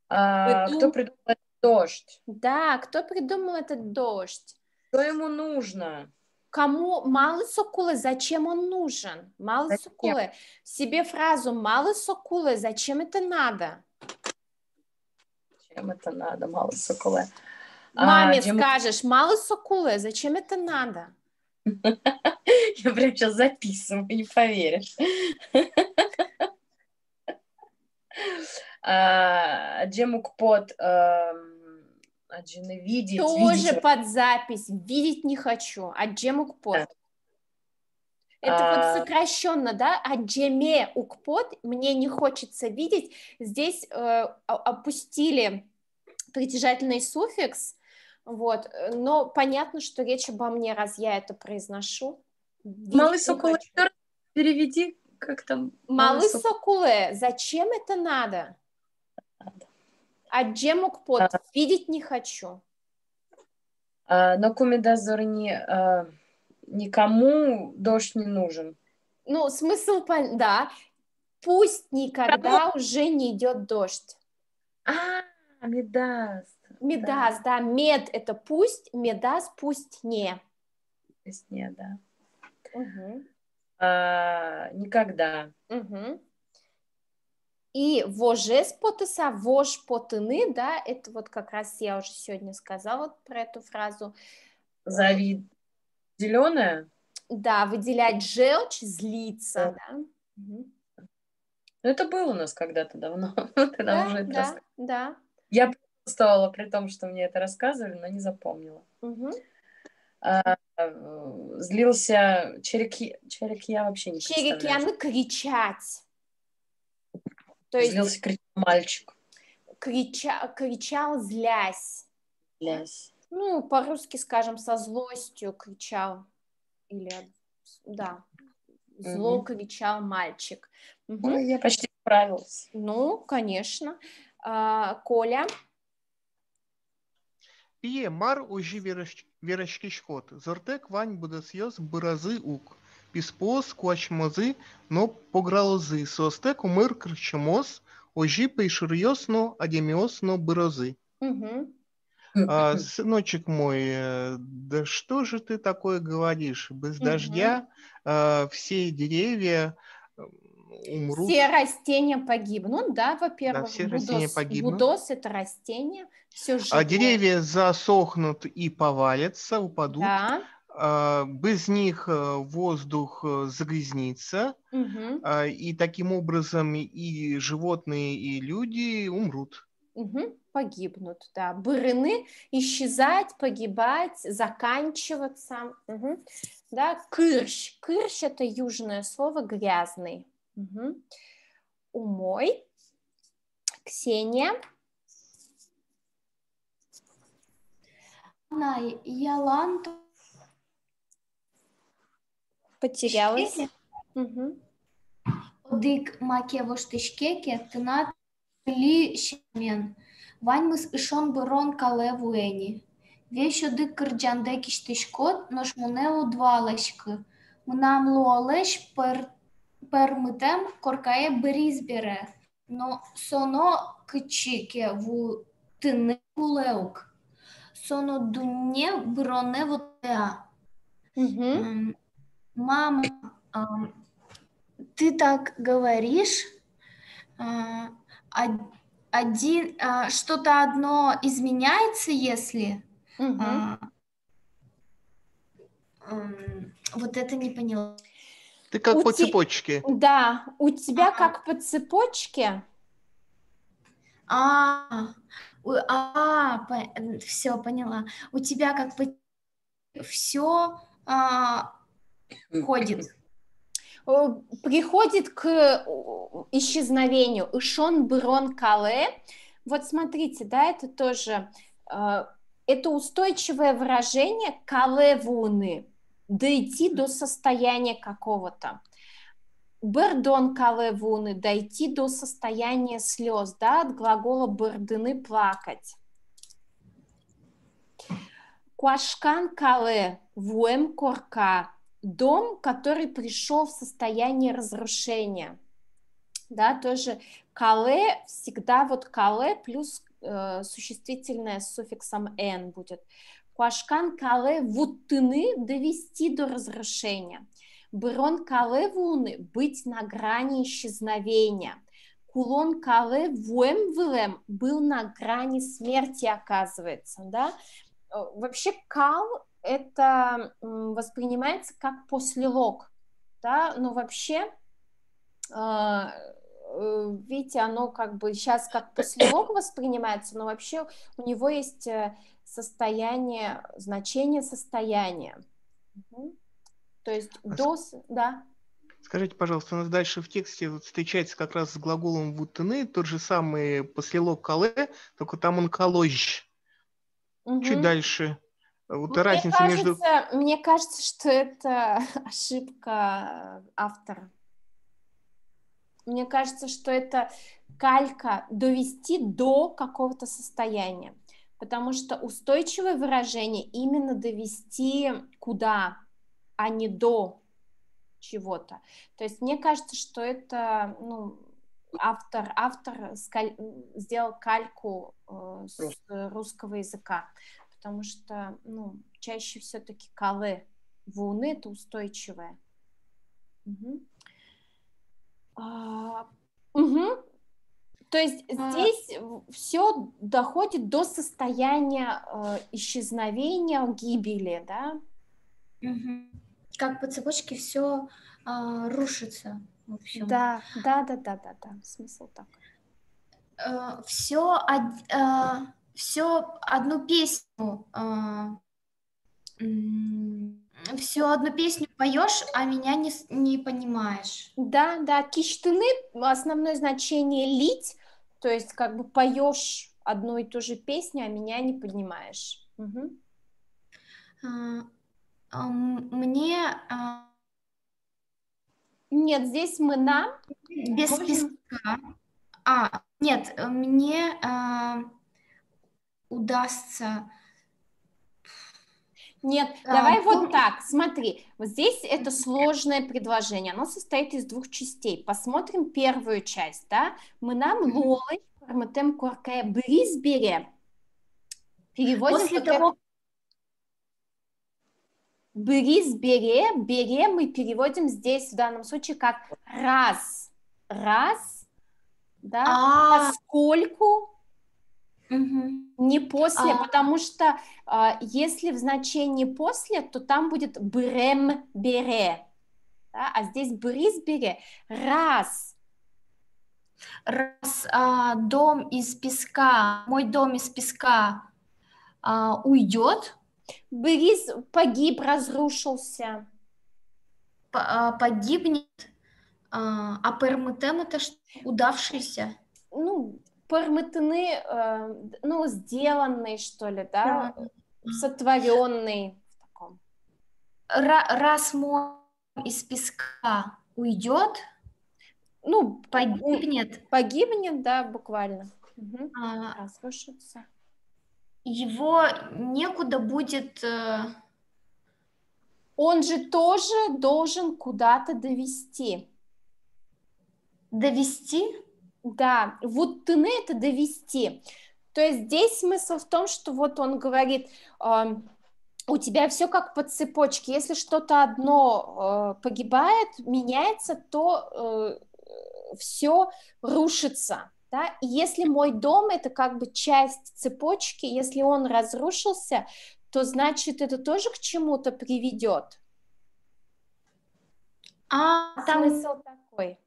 Кто придумал этот дождь? Да, кто придумал этот дождь? Что ему нужно? Кому? Малы сокулы, зачем он нужен? Малы сокулы. Себе фразу «малы сокулы», зачем это надо? Зачем это надо, малы сокулы? Маме скажешь «малы сокулы», зачем это надо? Я прям сейчас записываю, не поверишь. Джемукпот, видеть. Тоже под запись. Видеть не хочу. Аджемукпот. Это вот сокращенно, да? Аджеме укпот. Мне не хочется видеть. Здесь опустили притяжательный суффикс. Вот. Но понятно, что речь обо мне, раз я это произношу. Малый сокуле, переведи, как там? Малый сокуле, зачем это надо? Аджемукпот, видеть не хочу. Но кумида зорни, никому дождь не нужен. Ну, смысл, да. Пусть никогда уже не идет дождь. Медас. Медас, да. Мед — это пусть, медас — пусть не. Пусть не, да. Никогда. И воже спотыса, вож потыны, да, это вот как раз я уже сегодня сказала про эту фразу. Завид. Зеленая? Да, выделять желчь, злиться, да. Ну, это было у нас когда-то давно. Да. Я присутствовала при том, что мне это рассказывали, но не запомнила. Злился черекья вообще не представляю. Черекьяны кричать. То есть злился, кричал мальчик. Кричал, злясь. Ну, по-русски, скажем, со злостью кричал. Или, да, зло кричал мальчик. Ой, я почти справилась. Ну, конечно. Коля? Пие мар ужи верашкишхот. Зортек вань будасьёс быразы ук. Писпос куачмозы, но погралозы. Состек умыр крчмос, ожи пейшурьёс, но адемиос, но бырозы. Сыночек мой, да что же ты такое говоришь? Без дождя все деревья умрут. Все растения погибнут, да, во-первых. Да, все растения погибнут. Будос — это растение, все живое. Деревья засохнут и повалятся, упадут. Да. Без них воздух загрязнится, и таким образом и животные, и люди умрут. Погибнут, да. Бырыны — исчезать, погибать, заканчиваться. Да, кырщ. Кырщ — это южное слово, грязный. Умой. Ксения. ялан Потерялась. Шкеке? Мгм. Одик маке воштышкеке, тынат ли шемен. Ваньмыс ишон бырон кале вуэни. Вещь одик кырджанде киштышкот, нош мунелу двалешкы. Мнам луалеш пермытем коркае бризбере. Но соно кычике ву тыны улеук. Соно дуне броне вотеа. Мгм. Мама, ты так говоришь, что-то одно изменяется, если... Мгм. Вот это не поняла. Ты как У по те- цепочке. Да, у тебя Ага. как по цепочке. Все, поняла. У тебя как бы все ходит. Приходит к исчезновению. Ишон брон кале. Вот смотрите, да, это тоже, это устойчивое выражение кале вуны, дойти до состояния какого-то. Бердон кале вуны, дойти до состояния слез, да, от глагола бердыны, плакать. Куашкан кале вуэм корка, дом, который пришел в состояние разрушения. Да, тоже кале, всегда вот кале плюс существительное с суффиксом «н» будет. Куашкан кале вуттыны, довести до разрушения. Брон кале вуны, быть на грани исчезновения. Кулон кале вуэм вылем, был на грани смерти, оказывается, да. Вообще кал это воспринимается как послелог, да, но вообще, видите, оно как бы сейчас как послелог воспринимается, но вообще у него есть состояние, значение состояния. То есть да. Скажите, пожалуйста, у нас дальше в тексте вот встречается как раз с глаголом вутыны тот же самый послелог кале, только там он калож. Чуть дальше. Вот разница между... Мне кажется, что это ошибка автора. Мне кажется, что это калька довести до какого-то состояния, потому что устойчивое выражение именно довести куда, а не до чего-то. То есть мне кажется, что это, автор сделал кальку с русского языка, потому что, чаще все-таки кале вуны это устойчивое. То есть здесь все доходит до состояния исчезновения, гибели, да? Как по цепочке все рушится. В общем. Да, смысл так. Все одну песню поешь, а меня не понимаешь. Да, киштыны, основное значение лить, то есть как бы поешь одну и ту же песню, а меня не понимаешь. Мне... Нет, здесь мы нам. Без песка. Нет, мне удастся... Нет, давай вот так, смотри, вот здесь это сложное предложение, оно состоит из двух частей. Посмотрим первую часть, да? Мы нам лолы, парматем коркая бризбере. Переводим После вот того... это. Бризбере, бере мы переводим здесь в данном случае как раз, да, поскольку... Не после, потому что если в значении после, то там будет брем бере, да? А здесь бризбере раз. Раз дом из песка, мой дом из песка уйдет. Бриз погиб, разрушился. Погибнет. А пермутем это что? Удавшийся. Пермытыны, сделанные, что ли, да? сотворенный. В таком. Раз мой из песка уйдет, ну, погибнет. Погибнет, да, буквально. Разрушится. Его некуда будет... Он же тоже должен куда-то довести. Довести? Да, вот тыны — это довести. То есть здесь смысл в том, что вот он говорит, у тебя все как по цепочке. Если что-то одно погибает, меняется, то все рушится. Да? И если мой дом — это как бы часть цепочки, если он разрушился, то значит это тоже к чему-то приведет. Смысл такой.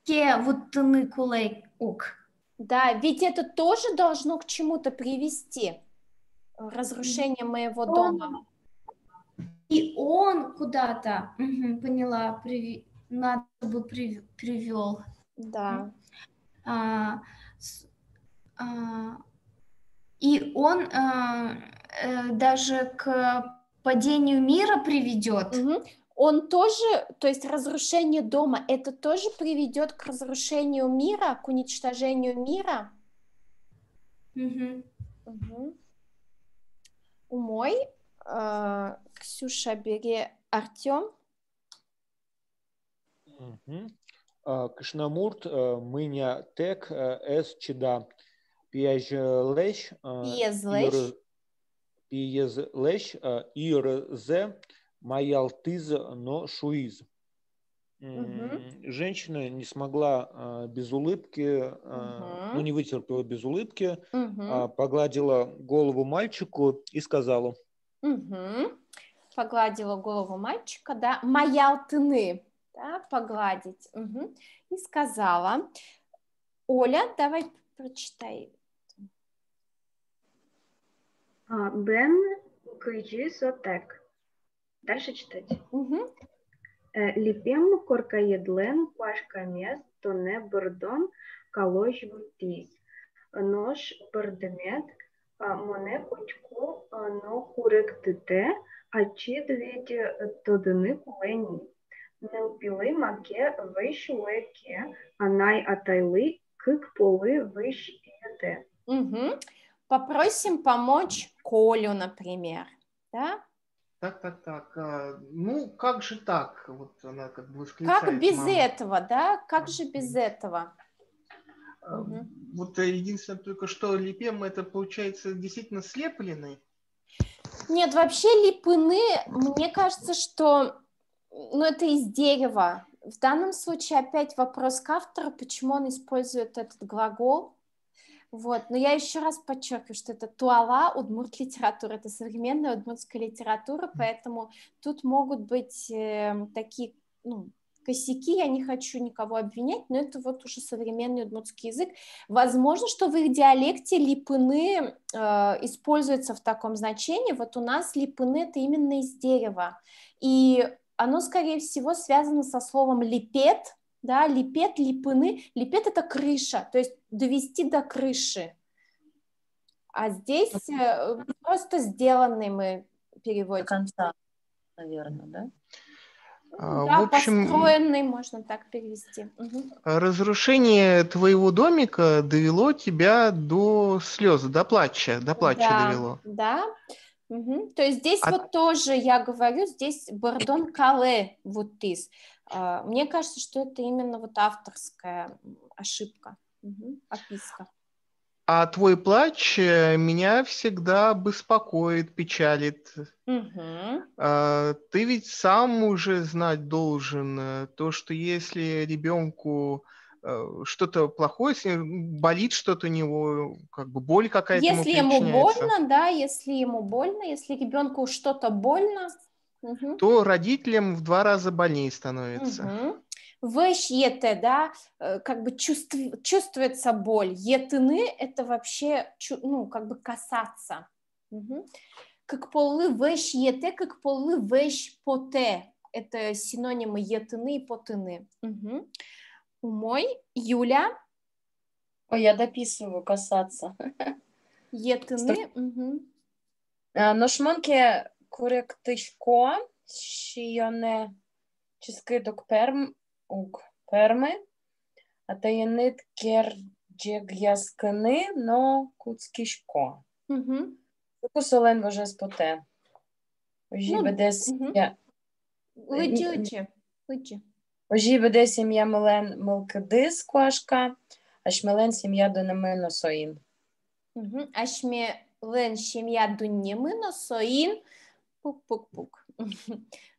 Вот тыны кулей ук. Да, ведь это тоже должно к чему-то привести. Разрушение моего дома. И он куда-то, поняла, надо бы привел. Да. И он даже к падению мира приведет. Он тоже, то есть разрушение дома, это тоже приведет к разрушению мира, к уничтожению мира. Умой. Ксюша, бери Артем. Кшнамурт мыня тек эс чеда пиезлещ ирзе маялтыз но шуиз. Женщина не смогла без улыбки, ну не вытерпела без улыбки, погладила голову мальчику и сказала. Погладила голову мальчика, да, маялтыны, да, погладить, и сказала. Оля, давай прочитай. Бен кыйджи сотек. Дальше читать. Липем коркаедлен пашкамес тоне бордон калош вутис. Нож бордемет моне кучку но куректите, ачид ведь тодыны кулени. Нелпилы маке выш уэке, анай атайлы кык полы выш ете. Попросим помочь Колю, например, да? Так. Ну, как же так? Вот она как бы восклицает. Как без мама. этого, да? Как же без этого? Вот единственное только, что липем, это получается действительно слепленный. Нет, вообще липыны, мне кажется, что это из дерева. В данном случае опять вопрос к автору, почему он использует этот глагол. Вот. Но я еще раз подчеркиваю, что это туала, удмурт литература, это современная удмуртская литература, поэтому тут могут быть такие, косяки, я не хочу никого обвинять, но это вот уже современный удмуртский язык. Возможно, что в их диалекте липыны используются в таком значении. Вот у нас липыны — это именно из дерева. И оно, скорее всего, связано со словом липет, да, липет, липыны. Липет — это крыша, то есть довести до крыши. А здесь просто сделанный мы переводим. До конца, наверное, да? Да, в общем, построенный, можно так перевести. Разрушение твоего домика довело тебя до слез, до плача довело. Да. То есть здесь вот тоже, я говорю, здесь бордон кале вутис. Мне кажется, что это именно вот авторская ошибка, описка. А твой плач меня всегда беспокоит, печалит. Ты ведь сам уже знать должен то, что если ребенку что-то плохое, болит что-то у него, как бы боль какая-то ему причиняется. Если ему больно, да, если ребенку что-то больно, то родителям в 2 раза больнее становится. Выш ете, да, как бы чувствуется боль. Етыны — это вообще, как бы касаться. Как полы выш ете, как полы выш поте. Это синонимы етыны и потыны. Умой. Юля. Ой, я дописываю касаться. Етыны. Ношмонке корректышко, щионе чискидок перми, а таянит керджегяскини, но куцкишко. Кусолен воже споте. Ожі веде сім'я. Личи. Ожі веде сім'я милен милкидис квашка, аж милен сім'я донемино соїн. Аж милен сім'я донемино соїн. Пук-пук-пук.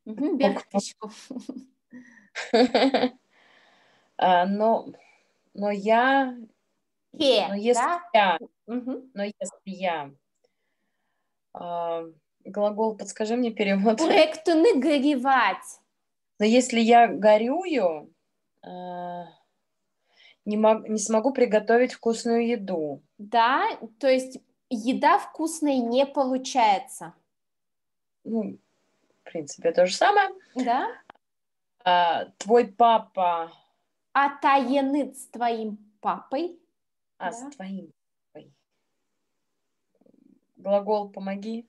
Бертичку. Но я... Но если я... Глагол, подскажи мне перевод. Уректуны горевать. Но если я горюю, не смогу приготовить вкусную еду. Да, то есть еда вкусная не получается. Ну, в принципе, то же самое. Да. Твой папа... А таянит с твоим папой. Да? С твоим папой. Глагол «помоги».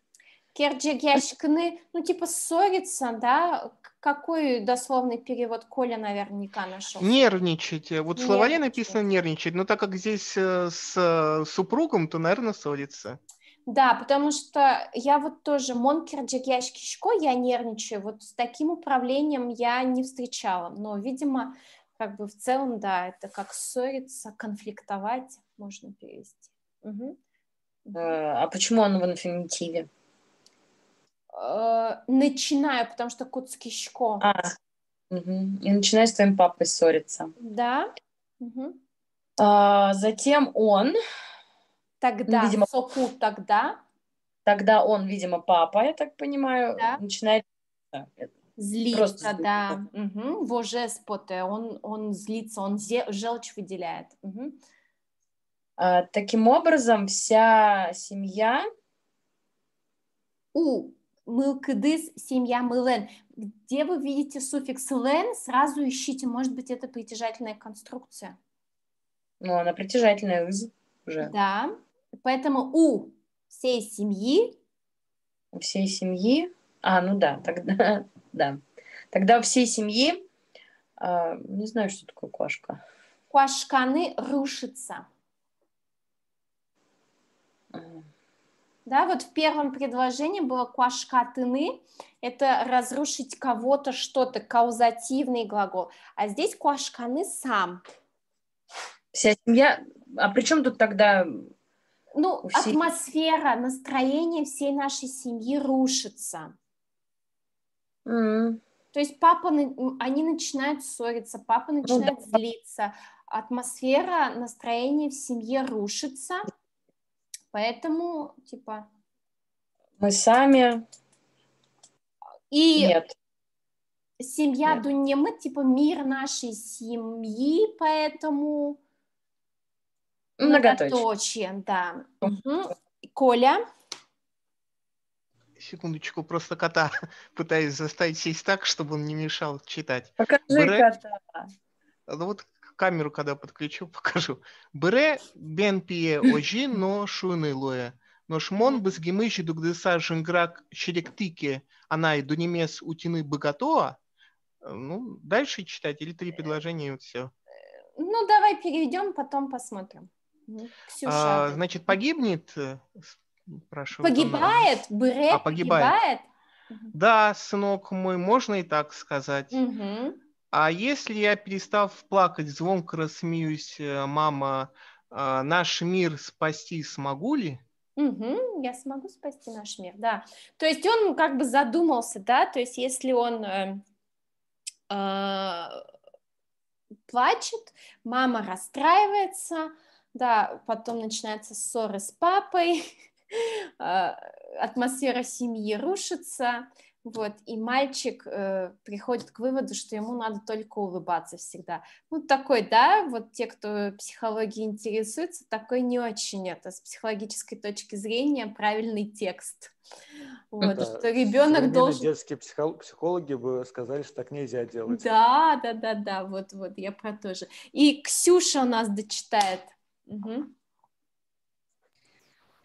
Керджегяшкны, ну, типа ссориться, да? Какой дословный перевод Коля наверняка нашел? Нервничать. Вот в словаре написано нервничать, но так как здесь с супругом, то, наверное, ссориться. Да, потому что я вот тоже мон керджегяшкишко, я нервничаю. Вот с таким управлением я не встречала. Но, видимо, как бы в целом, да, это как ссориться, конфликтовать можно перевести. А почему оно в инфинитиве? Начинаю, потому что куцкишко. И начинаю с твоим папой ссориться. Да. Затем он... Тогда, видимо, соку тогда. Тогда он, видимо, папа, я так понимаю, начинает... Злиться, да. Воже споте, он злится, он желчь выделяет. Таким образом, вся семья... Мылкыдыс, семья мылен. Где вы видите суффикс лен, сразу ищите, может быть, это притяжательная конструкция. Ну, она притяжательная уже. Да, поэтому у всей семьи. У всей семьи? Ну да, тогда, да. Тогда у всей семьи, не знаю, что такое квашка. Квашканы рушится. Да, вот в первом предложении было квашкатыны, это разрушить кого-то, что-то, каузативный глагол. А здесь квашканы сам. Вся семья, а при чем тут тогда... Ну, атмосфера, настроение всей нашей семьи рушится. То есть они начинают ссориться, папа начинает злиться. Атмосфера, настроение в семье рушится. Поэтому, типа... Мы сами... Нет. Семья Дунемы, типа мир нашей семьи, поэтому... Многоточие, да. Коля? Секундочку, просто кота пытаюсь заставить сесть так, чтобы он не мешал читать. Покажи кота. Ну вот камеру, когда подключу, покажу. Бере бенпие ожи, но шунылое. Но шмон без гимыжи дугдеса жинграк щеректике, она и дунемес утины богатоа. Ну, дальше читать или 3 предложения и вот все. Ну, давай переведем, потом посмотрим. Ксюша. Значит, погибнет... Прошу, погибает? Бере погибает? Да, сынок мой, можно и так сказать. А если я, перестав плакать, звонко рассмеюсь, мама, наш мир спасти смогу ли? Я смогу спасти наш мир, да. То есть он как бы задумался, да, то есть если он плачет, мама расстраивается, да, потом начинаются ссоры с папой, атмосфера семьи рушится, вот, и мальчик приходит к выводу, что ему надо только улыбаться всегда. Ну, такой, да, вот те, кто психологией интересуется, такой не очень это с психологической точки зрения правильный текст. Вот, да, что ребенок должен... Детские психологи бы сказали, что так нельзя делать. Да, вот, я про то же. И Ксюша у нас дочитает.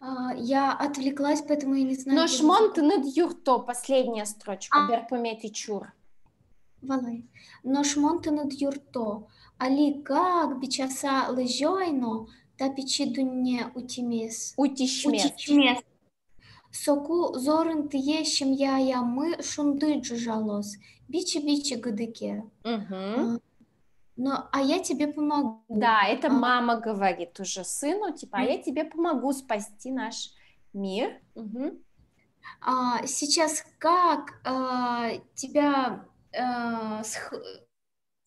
Я отвлеклась, поэтому я не знаю. Но шмонт над юрто, последняя строчка, берпомети чур. Валай. Но шмонт над юрто. Али как бичаса лежойно, та печи дуне утимес. Утишмес. Соку зорын тие я мы шунды джужалос. Бичи гыдыке. А я тебе помогу. Да, это мама говорит уже сыну, типа, а я тебе помогу спасти наш мир. Сейчас как тебя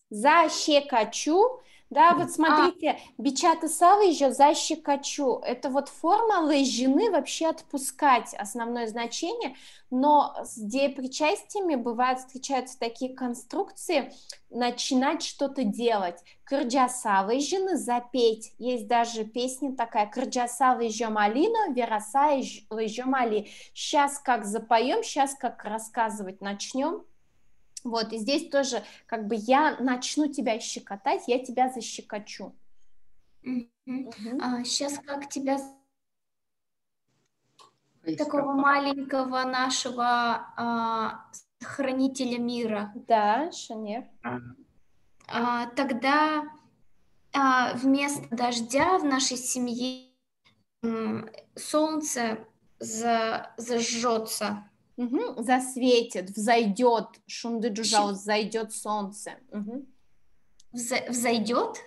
защекочу, да, вот смотрите, бичата сава еще защекочу, это вот форма лежины вообще отпускать, основное значение, но с деепричастиями бывают, встречаются такие конструкции, начинать что-то делать. Кырджаса лежины запеть, есть даже песня такая, кырджаса лежем алина, вераса лежем али. Сейчас как запоем, сейчас как рассказывать начнем. Вот, и здесь тоже, как бы, я начну тебя щекотать, я тебя защекочу. Сейчас как тебя... Такого маленького нашего хранителя мира. Да, Шанер. Тогда вместо дождя в нашей семье солнце зажжется. Засветит, взойдет, шунды джужал, взойдет солнце. Взойдет?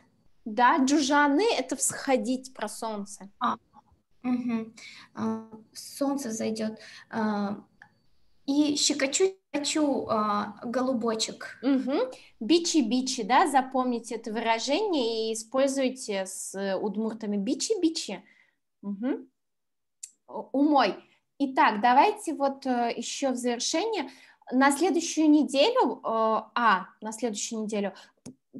Да, джужаны — это всходить про солнце. Солнце взойдет. И щекочу голубочек. Бичи-бичи, да, запомните это выражение и используйте с удмуртами. Бичи-бичи. Умой. Итак, давайте вот еще в завершение. На следующую неделю,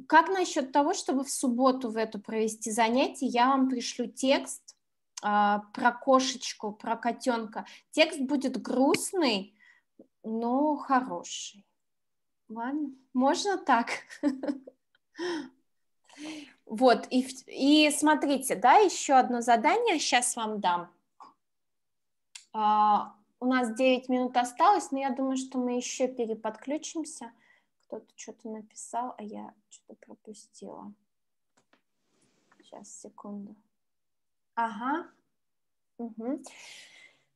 как насчет того, чтобы в субботу в эту провести занятие, я вам пришлю текст про кошечку, про котенка. Текст будет грустный, но хороший. Ладно? Можно так? Вот, и смотрите, да, еще одно задание сейчас вам дам. У нас 9 минут осталось, но я думаю, что мы еще переподключимся. Кто-то что-то написал, а я что-то пропустила. Сейчас, секунду. Ага.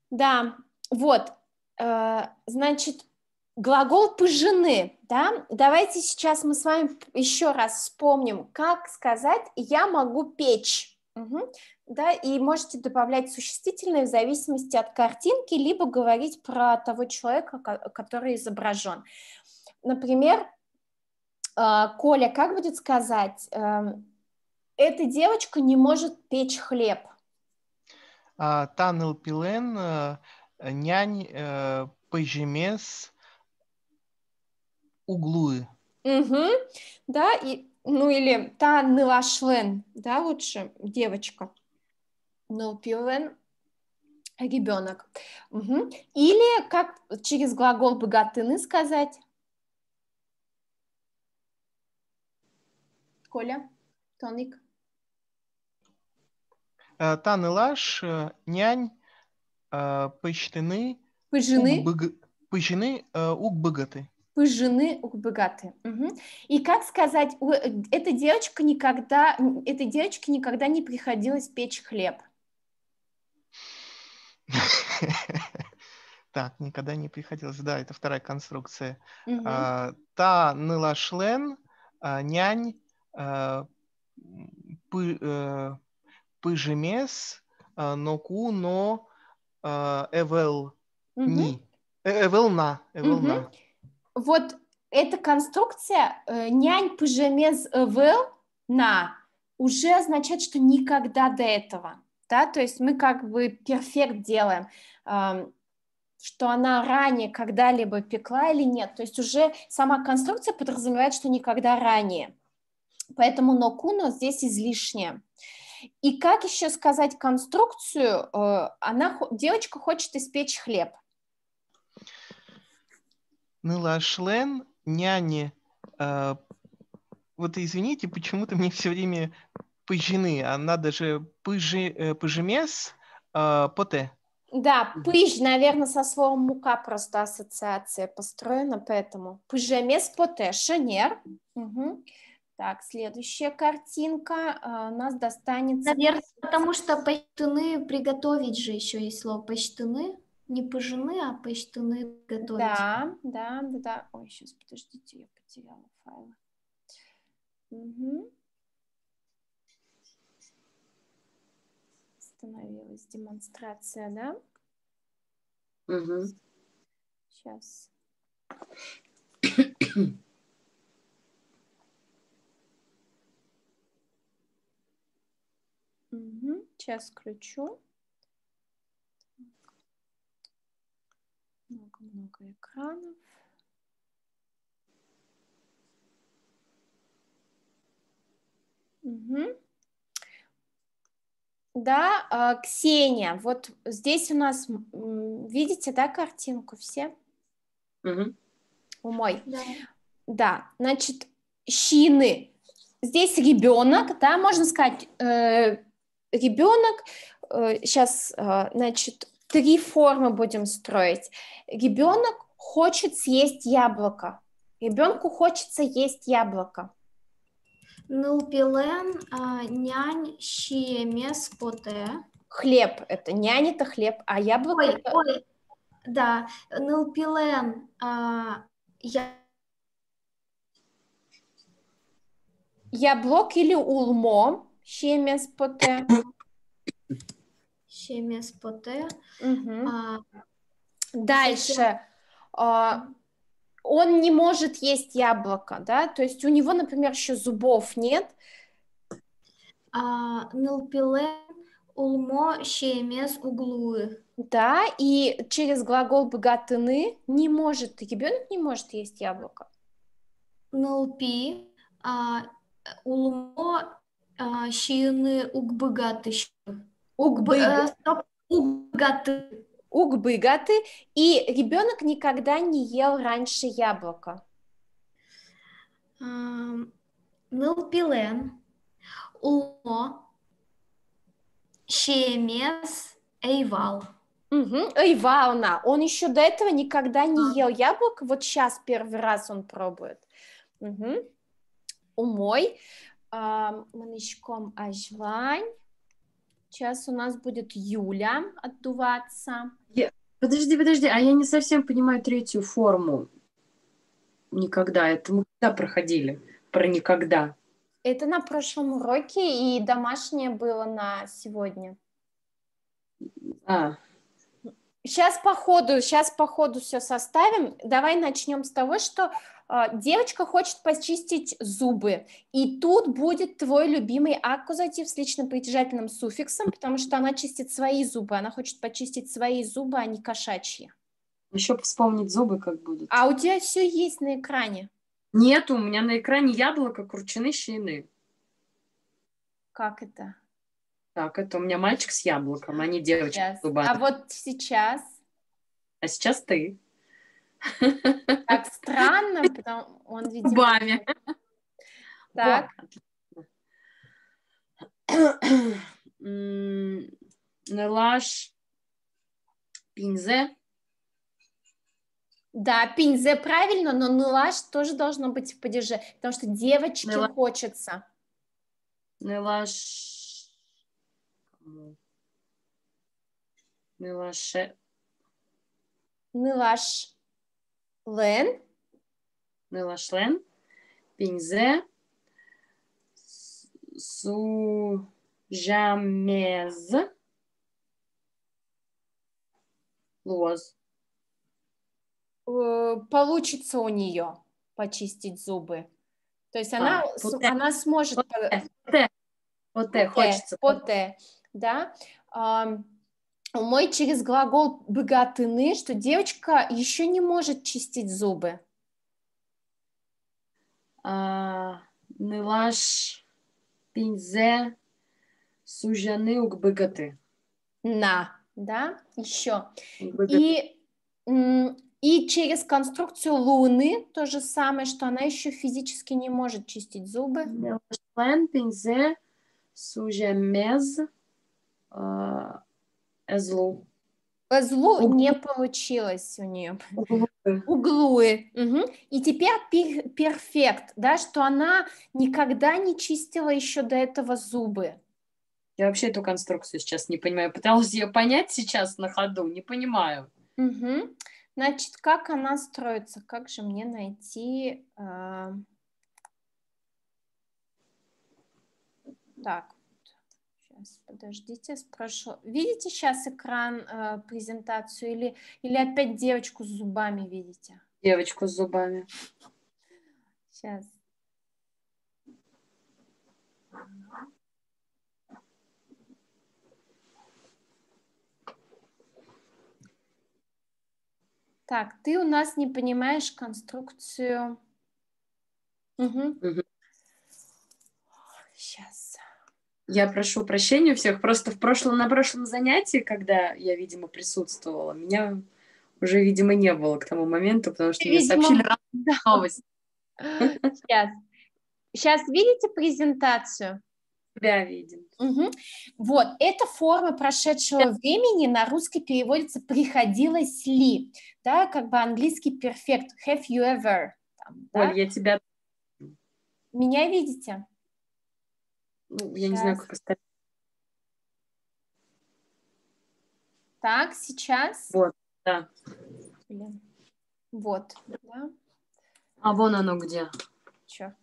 Да, вот, значит, глагол «пожены», да, давайте сейчас мы с вами еще раз вспомним, как сказать «я могу печь», да, и можете добавлять существительные в зависимости от картинки, либо говорить про того человека, который изображен. Например, Коля, как будет сказать, эта девочка не может печь хлеб? Таныл пилен, нянь пожемес углуи. Да, ну или та нылашлен, да, лучше девочка. Нылпилен ребенок. Или как через глагол богатыны сказать? Коля, Тоник. Танылаш, нянь, пыштыны, пыжены угбыгаты. Пыжены угбыгаты. И как сказать, этой девочке никогда не приходилось печь хлеб. Так, никогда не приходилось. Да, это вторая конструкция. Та нылашлен, нянь, пыжемес, ноку, но эвел ни. Эвел на. Вот эта конструкция нянь пыжемес эвел на уже означает, что никогда до этого. Да? То есть мы как бы перфект делаем, что она ранее когда-либо пекла или нет. То есть уже сама конструкция подразумевает, что никогда ранее. Поэтому нокуно здесь излишнее. И как еще сказать конструкцию? Девочка хочет испечь хлеб. Нылашлен, няне. Вот извините, почему-то мне все время пыжены. Она даже пыжемес, поте. Да, пыж, наверное, со словом мука просто ассоциация построена, поэтому пыжемес поте, шенер. Угу. Так, следующая картинка у нас достанется... Наверное, потому что паштыны приготовить же еще есть слово паштыны. Не пожены, а паштыны готовить. Да. Ой, сейчас, подождите, я потеряла файл. Угу. Остановилась демонстрация, да? Угу. Сейчас. Угу. Сейчас включу. Много-много экранов. Угу. Да, Ксения, вот здесь у нас, видите, да, картинку все? Угу. Умой. Да, Значит, щины. Здесь ребенок, да, можно сказать, ребенок, сейчас, значит, 3 формы будем строить. Ребенок хочет съесть яблоко. Ребенку хочется есть яблоко. Нылпилен, нянь, щиемес, поте. Хлеб, это нянь, это хлеб, а яблоко... Да, нылпилен, Яблок или улмо, щиемес, поте. щиемес, поте. Угу. Дальше. Он не может есть яблоко, да, то есть у него, например, еще зубов нет. Нылпилен, улмо, щиемес, углуы. Да, и через глагол богатыны не может, ребенок не может есть яблоко. Нылпи, улмо, щины, угбыгаты. Угбыгаты. Угбыгаты. И ребенок никогда не ел раньше яблоко. Нылпилен, улмо, щиемес, эйвал. Угу. Эйвална. Он еще до этого никогда не ел яблоко, вот сейчас первый раз он пробует. Угу. Умой. Манышком ажвань. Сейчас у нас будет Юля отдуваться. Подожди, а я не совсем понимаю 3-ю форму. Никогда. Это мы когда проходили? Про никогда. Это на прошлом уроке, и домашнее было на сегодня. Сейчас по ходу все составим. Давай начнем с того, что девочка хочет почистить зубы. И тут будет твой любимый аккузатив с личным притяжательным суффиксом, потому что она чистит свои зубы. Она хочет почистить свои зубы, а не кошачьи. Еще вспомнить зубы как будут. А у тебя все есть на экране? Нет, у меня на экране яблоко, кручены, щины. Как это? Так, это у меня мальчик с яблоком, а не девочка с зубами. А вот сейчас? А сейчас ты. Так странно, потому он, видимо... Зубами. Так. Нелаш пинзе. Да, пинзе правильно, но нелаш тоже должно быть в падеже, потому что девочке хочется. Нелаш... Нелаше... Нелаш лен. Нелашлен. Пинзе. Сужамез. Лоз. Получится у нее почистить зубы. То есть она сможет... Поте, хочется. Поте, да. Мой через глагол богатыны, что девочка еще не может чистить зубы. Нелаш пинзе сужаны угбыгаты. Да, еще. И через конструкцию луны то же самое, что она еще физически не может чистить зубы. Нелашлен пинзе сужамез Злу. Злу не получилось у нее. Углуи. Угу. И теперь перфект, да, что она никогда не чистила еще до этого зубы. Я вообще эту конструкцию сейчас не понимаю. Пыталась ее понять сейчас на ходу, не понимаю. Угу. Значит, как она строится? Как же мне найти... Так, сейчас, подождите, спрошу. Видите сейчас экран, презентацию, или опять девочку с зубами видите? Девочку с зубами. Сейчас. Так, ты у нас не понимаешь конструкцию. Угу. Сейчас. Я прошу прощения у всех. Просто на прошлом занятии, когда я, видимо, присутствовала, меня уже, видимо, не было к тому моменту, потому что мне сообщили новость. Сейчас видите презентацию? Тебя видим. Угу. Вот, это форма прошедшего времени, на русский переводится «приходилось ли», да, как бы английский перфект, have you ever. Там, да? Оль, я тебя... Меня видите? Ну, я не знаю, как остальные. Так, сейчас. Вот, да. Блин. Вот, да. А вон оно где. Черт.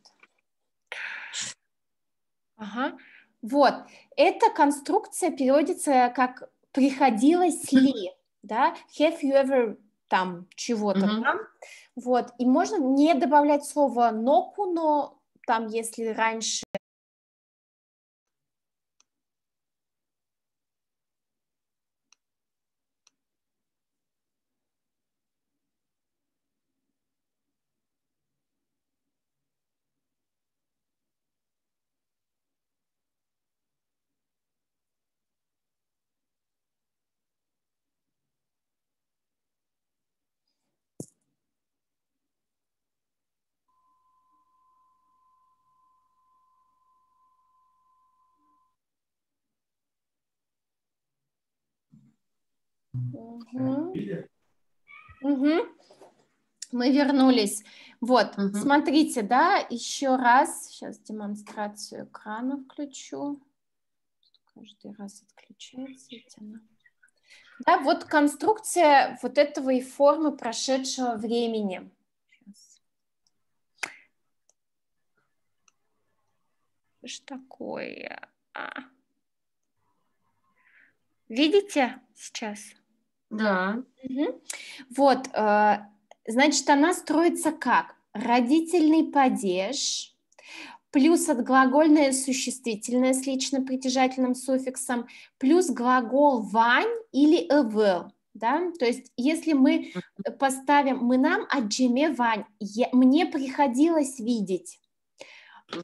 Ага. Вот, эта конструкция переводится как «приходилось ли», да, have you ever там чего-то там, вот, и можно не добавлять слово «ноку», но там, если раньше... Угу. Угу. Мы вернулись. Вот, смотрите, да, еще раз. Сейчас демонстрацию экрана включу. Каждый раз отключается. Да, вот конструкция вот этого и формы прошедшего времени. Сейчас. Что такое? Видите сейчас? Да. Угу. Вот, значит, она строится как? Родительный падеж плюс отглагольное существительное с лично-притяжательным суффиксом плюс глагол «вань» или «эвел». Да? То есть если мы поставим «мы нам аджеме вань», мне приходилось видеть.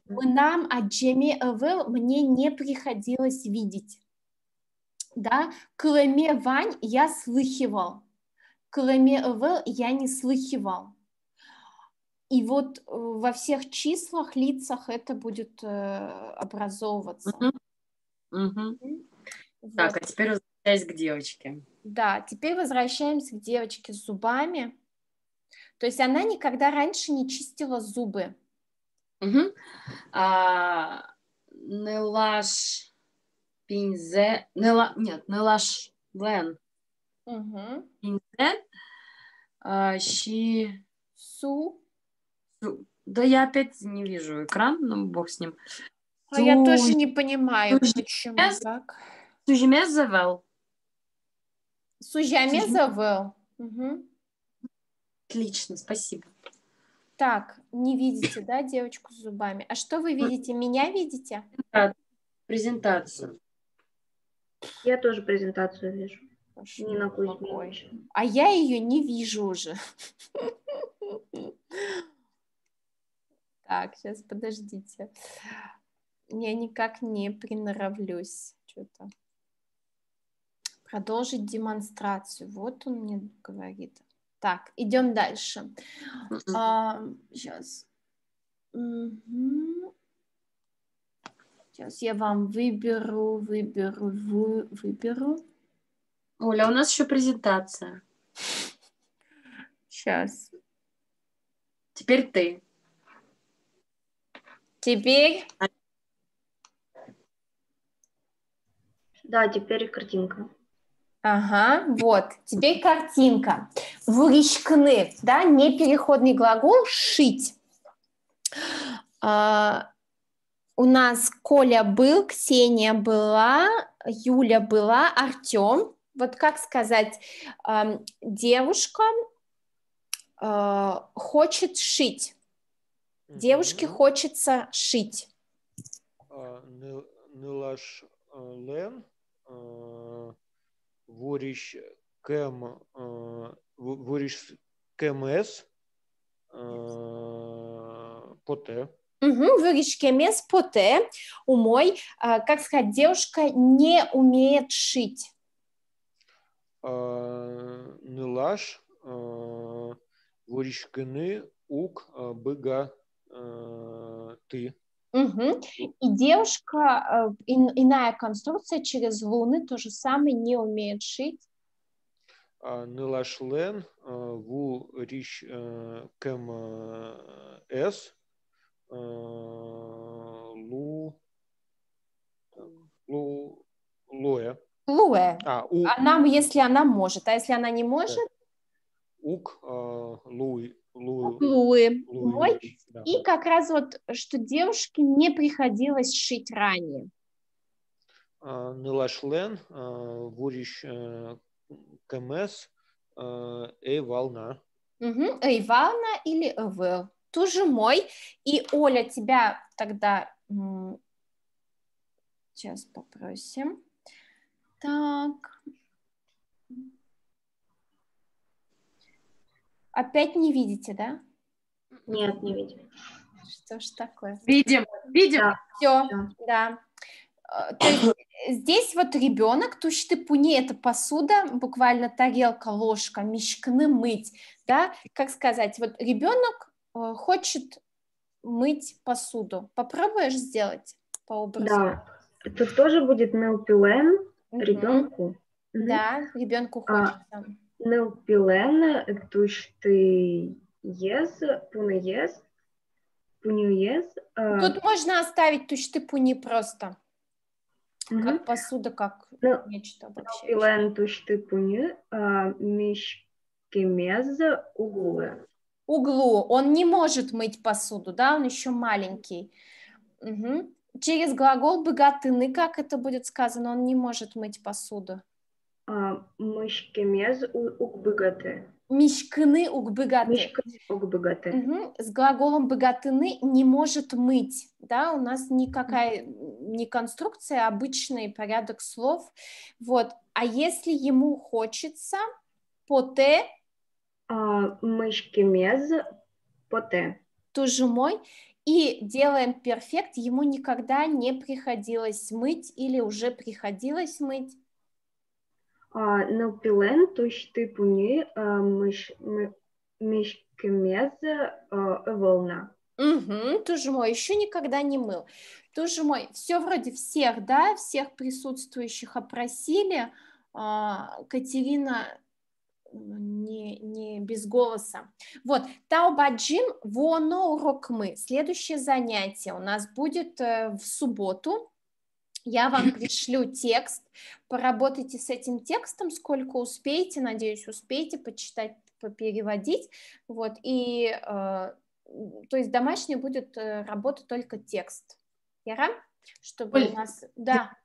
«Мы нам аджеме эвел», мне не приходилось видеть. Да? «Кроме вань» я слыхивал. «Кроме эвел» я не слыхивал. И вот во всех числах, лицах это будет образовываться. Вот. Так, а теперь возвращаясь к девочке. Да, теперь возвращаемся к девочке с зубами. То есть она никогда раньше не чистила зубы. Нелаш пинзе... Нелаш лен. Пинзе. Щи... Су. Да я опять не вижу экран, но бог с ним. Я тоже не понимаю, почему так. Сужемезавел. Сужемезавел. Отлично, спасибо. Так, не видите, да, девочку с зубами? А что вы видите? Меня видите? Презентацию. Я тоже презентацию вижу. Не на Кузьминича. А я ее не вижу уже. Так, сейчас подождите. Я никак не приноровлюсь. Что-то. Продолжить демонстрацию. Вот он мне говорит. Так, идем дальше. Сейчас. Сейчас я вам выберу. Оля, у нас еще презентация. Сейчас. Теперь ты. Теперь... Да, теперь картинка. Ага, вот. Теперь картинка. Выречкны, да, непереходный глагол «шить». У нас Коля был, Ксения была, Юля была, Артем. Вот как сказать, девушка хочет шить. Девушке хочется шить. Нылаш лен, вориш кмс, поте. Выречкемес поте, умой. Как сказать, девушка не умеет шить. Нылаш воришкны ук быга ты. И девушка, иная конструкция через луны, то же самое, не умеет шить. Нылашлен ву риш кем с луэ. Луэ. Она, если она может, а если она не может? Ук луи. Луи. Да. И как раз вот, что девушке не приходилось шить ранее. Нылашлен вуриш кмс волна. Волна или эвел. Тоже мой. И Оля, тебя тогда сейчас попросим. Так. Опять не видите, да? Нет, не видим. Что ж такое? Видим. Да. Все, да. То есть здесь вот ребенок, тушты пуни, это посуда, буквально тарелка, ложка, мешкны мыть, да? Как сказать, вот ребенок хочет мыть посуду. Попробуешь сделать по образу? Да. Тут тоже будет нелпилен ребенку. Да, ребенку хочется. Нелпилен, тушты ез, пунеез, пунюез. Тут можно оставить тушты пуни просто. Как посуда, как нечто обобщающее. Нелпилен, тушты пуни, мешкемез, углу. Углу. Он не может мыть посуду, да, он еще маленький. Через глагол богатыны, как это будет сказано, он не может мыть посуду. Мешкемез угбыгаты. Мишкны угбыгаты. С глаголом богатыны не может мыть, да, у нас никакая не конструкция, а обычный порядок слов, вот, а если ему хочется, поте, мешкемез, поте. тоже мой, и делаем перфект, ему никогда не приходилось мыть или уже приходилось мыть. Нелпилен, тушты пуни, мешкемез, волна. Тоже мой, еще никогда не мыл. Тоже мой, все вроде всех, да, всех присутствующих опросили. Катерина не без голоса. Вот, таубаджим воно урок мы. Следующее занятие у нас будет в субботу. Я вам пришлю текст, поработайте с этим текстом, сколько успеете, надеюсь, успеете почитать, попереводить, вот, и, то есть домашний будет работа только текст. Яра? Чтобы Оль, у нас, да.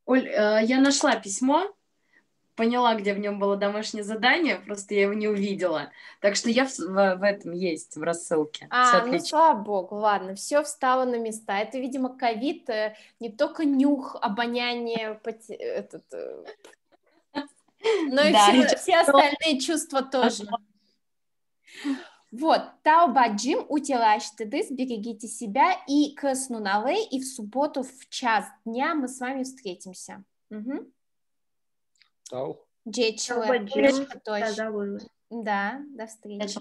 Оль, я нашла письмо, поняла, где в нем было домашнее задание, просто я его не увидела. Так что я в этом есть, в рассылке. Ну слава богу, ладно, все встало на места. Это, видимо, ковид, не только нюх, обоняние, но и все остальные чувства тоже. Вот, таубаджим утилаштыдыс, берегите себя, и кэснуналэй, и в субботу в час дня мы с вами встретимся. Тау. Джечуэ. Да, до встречи.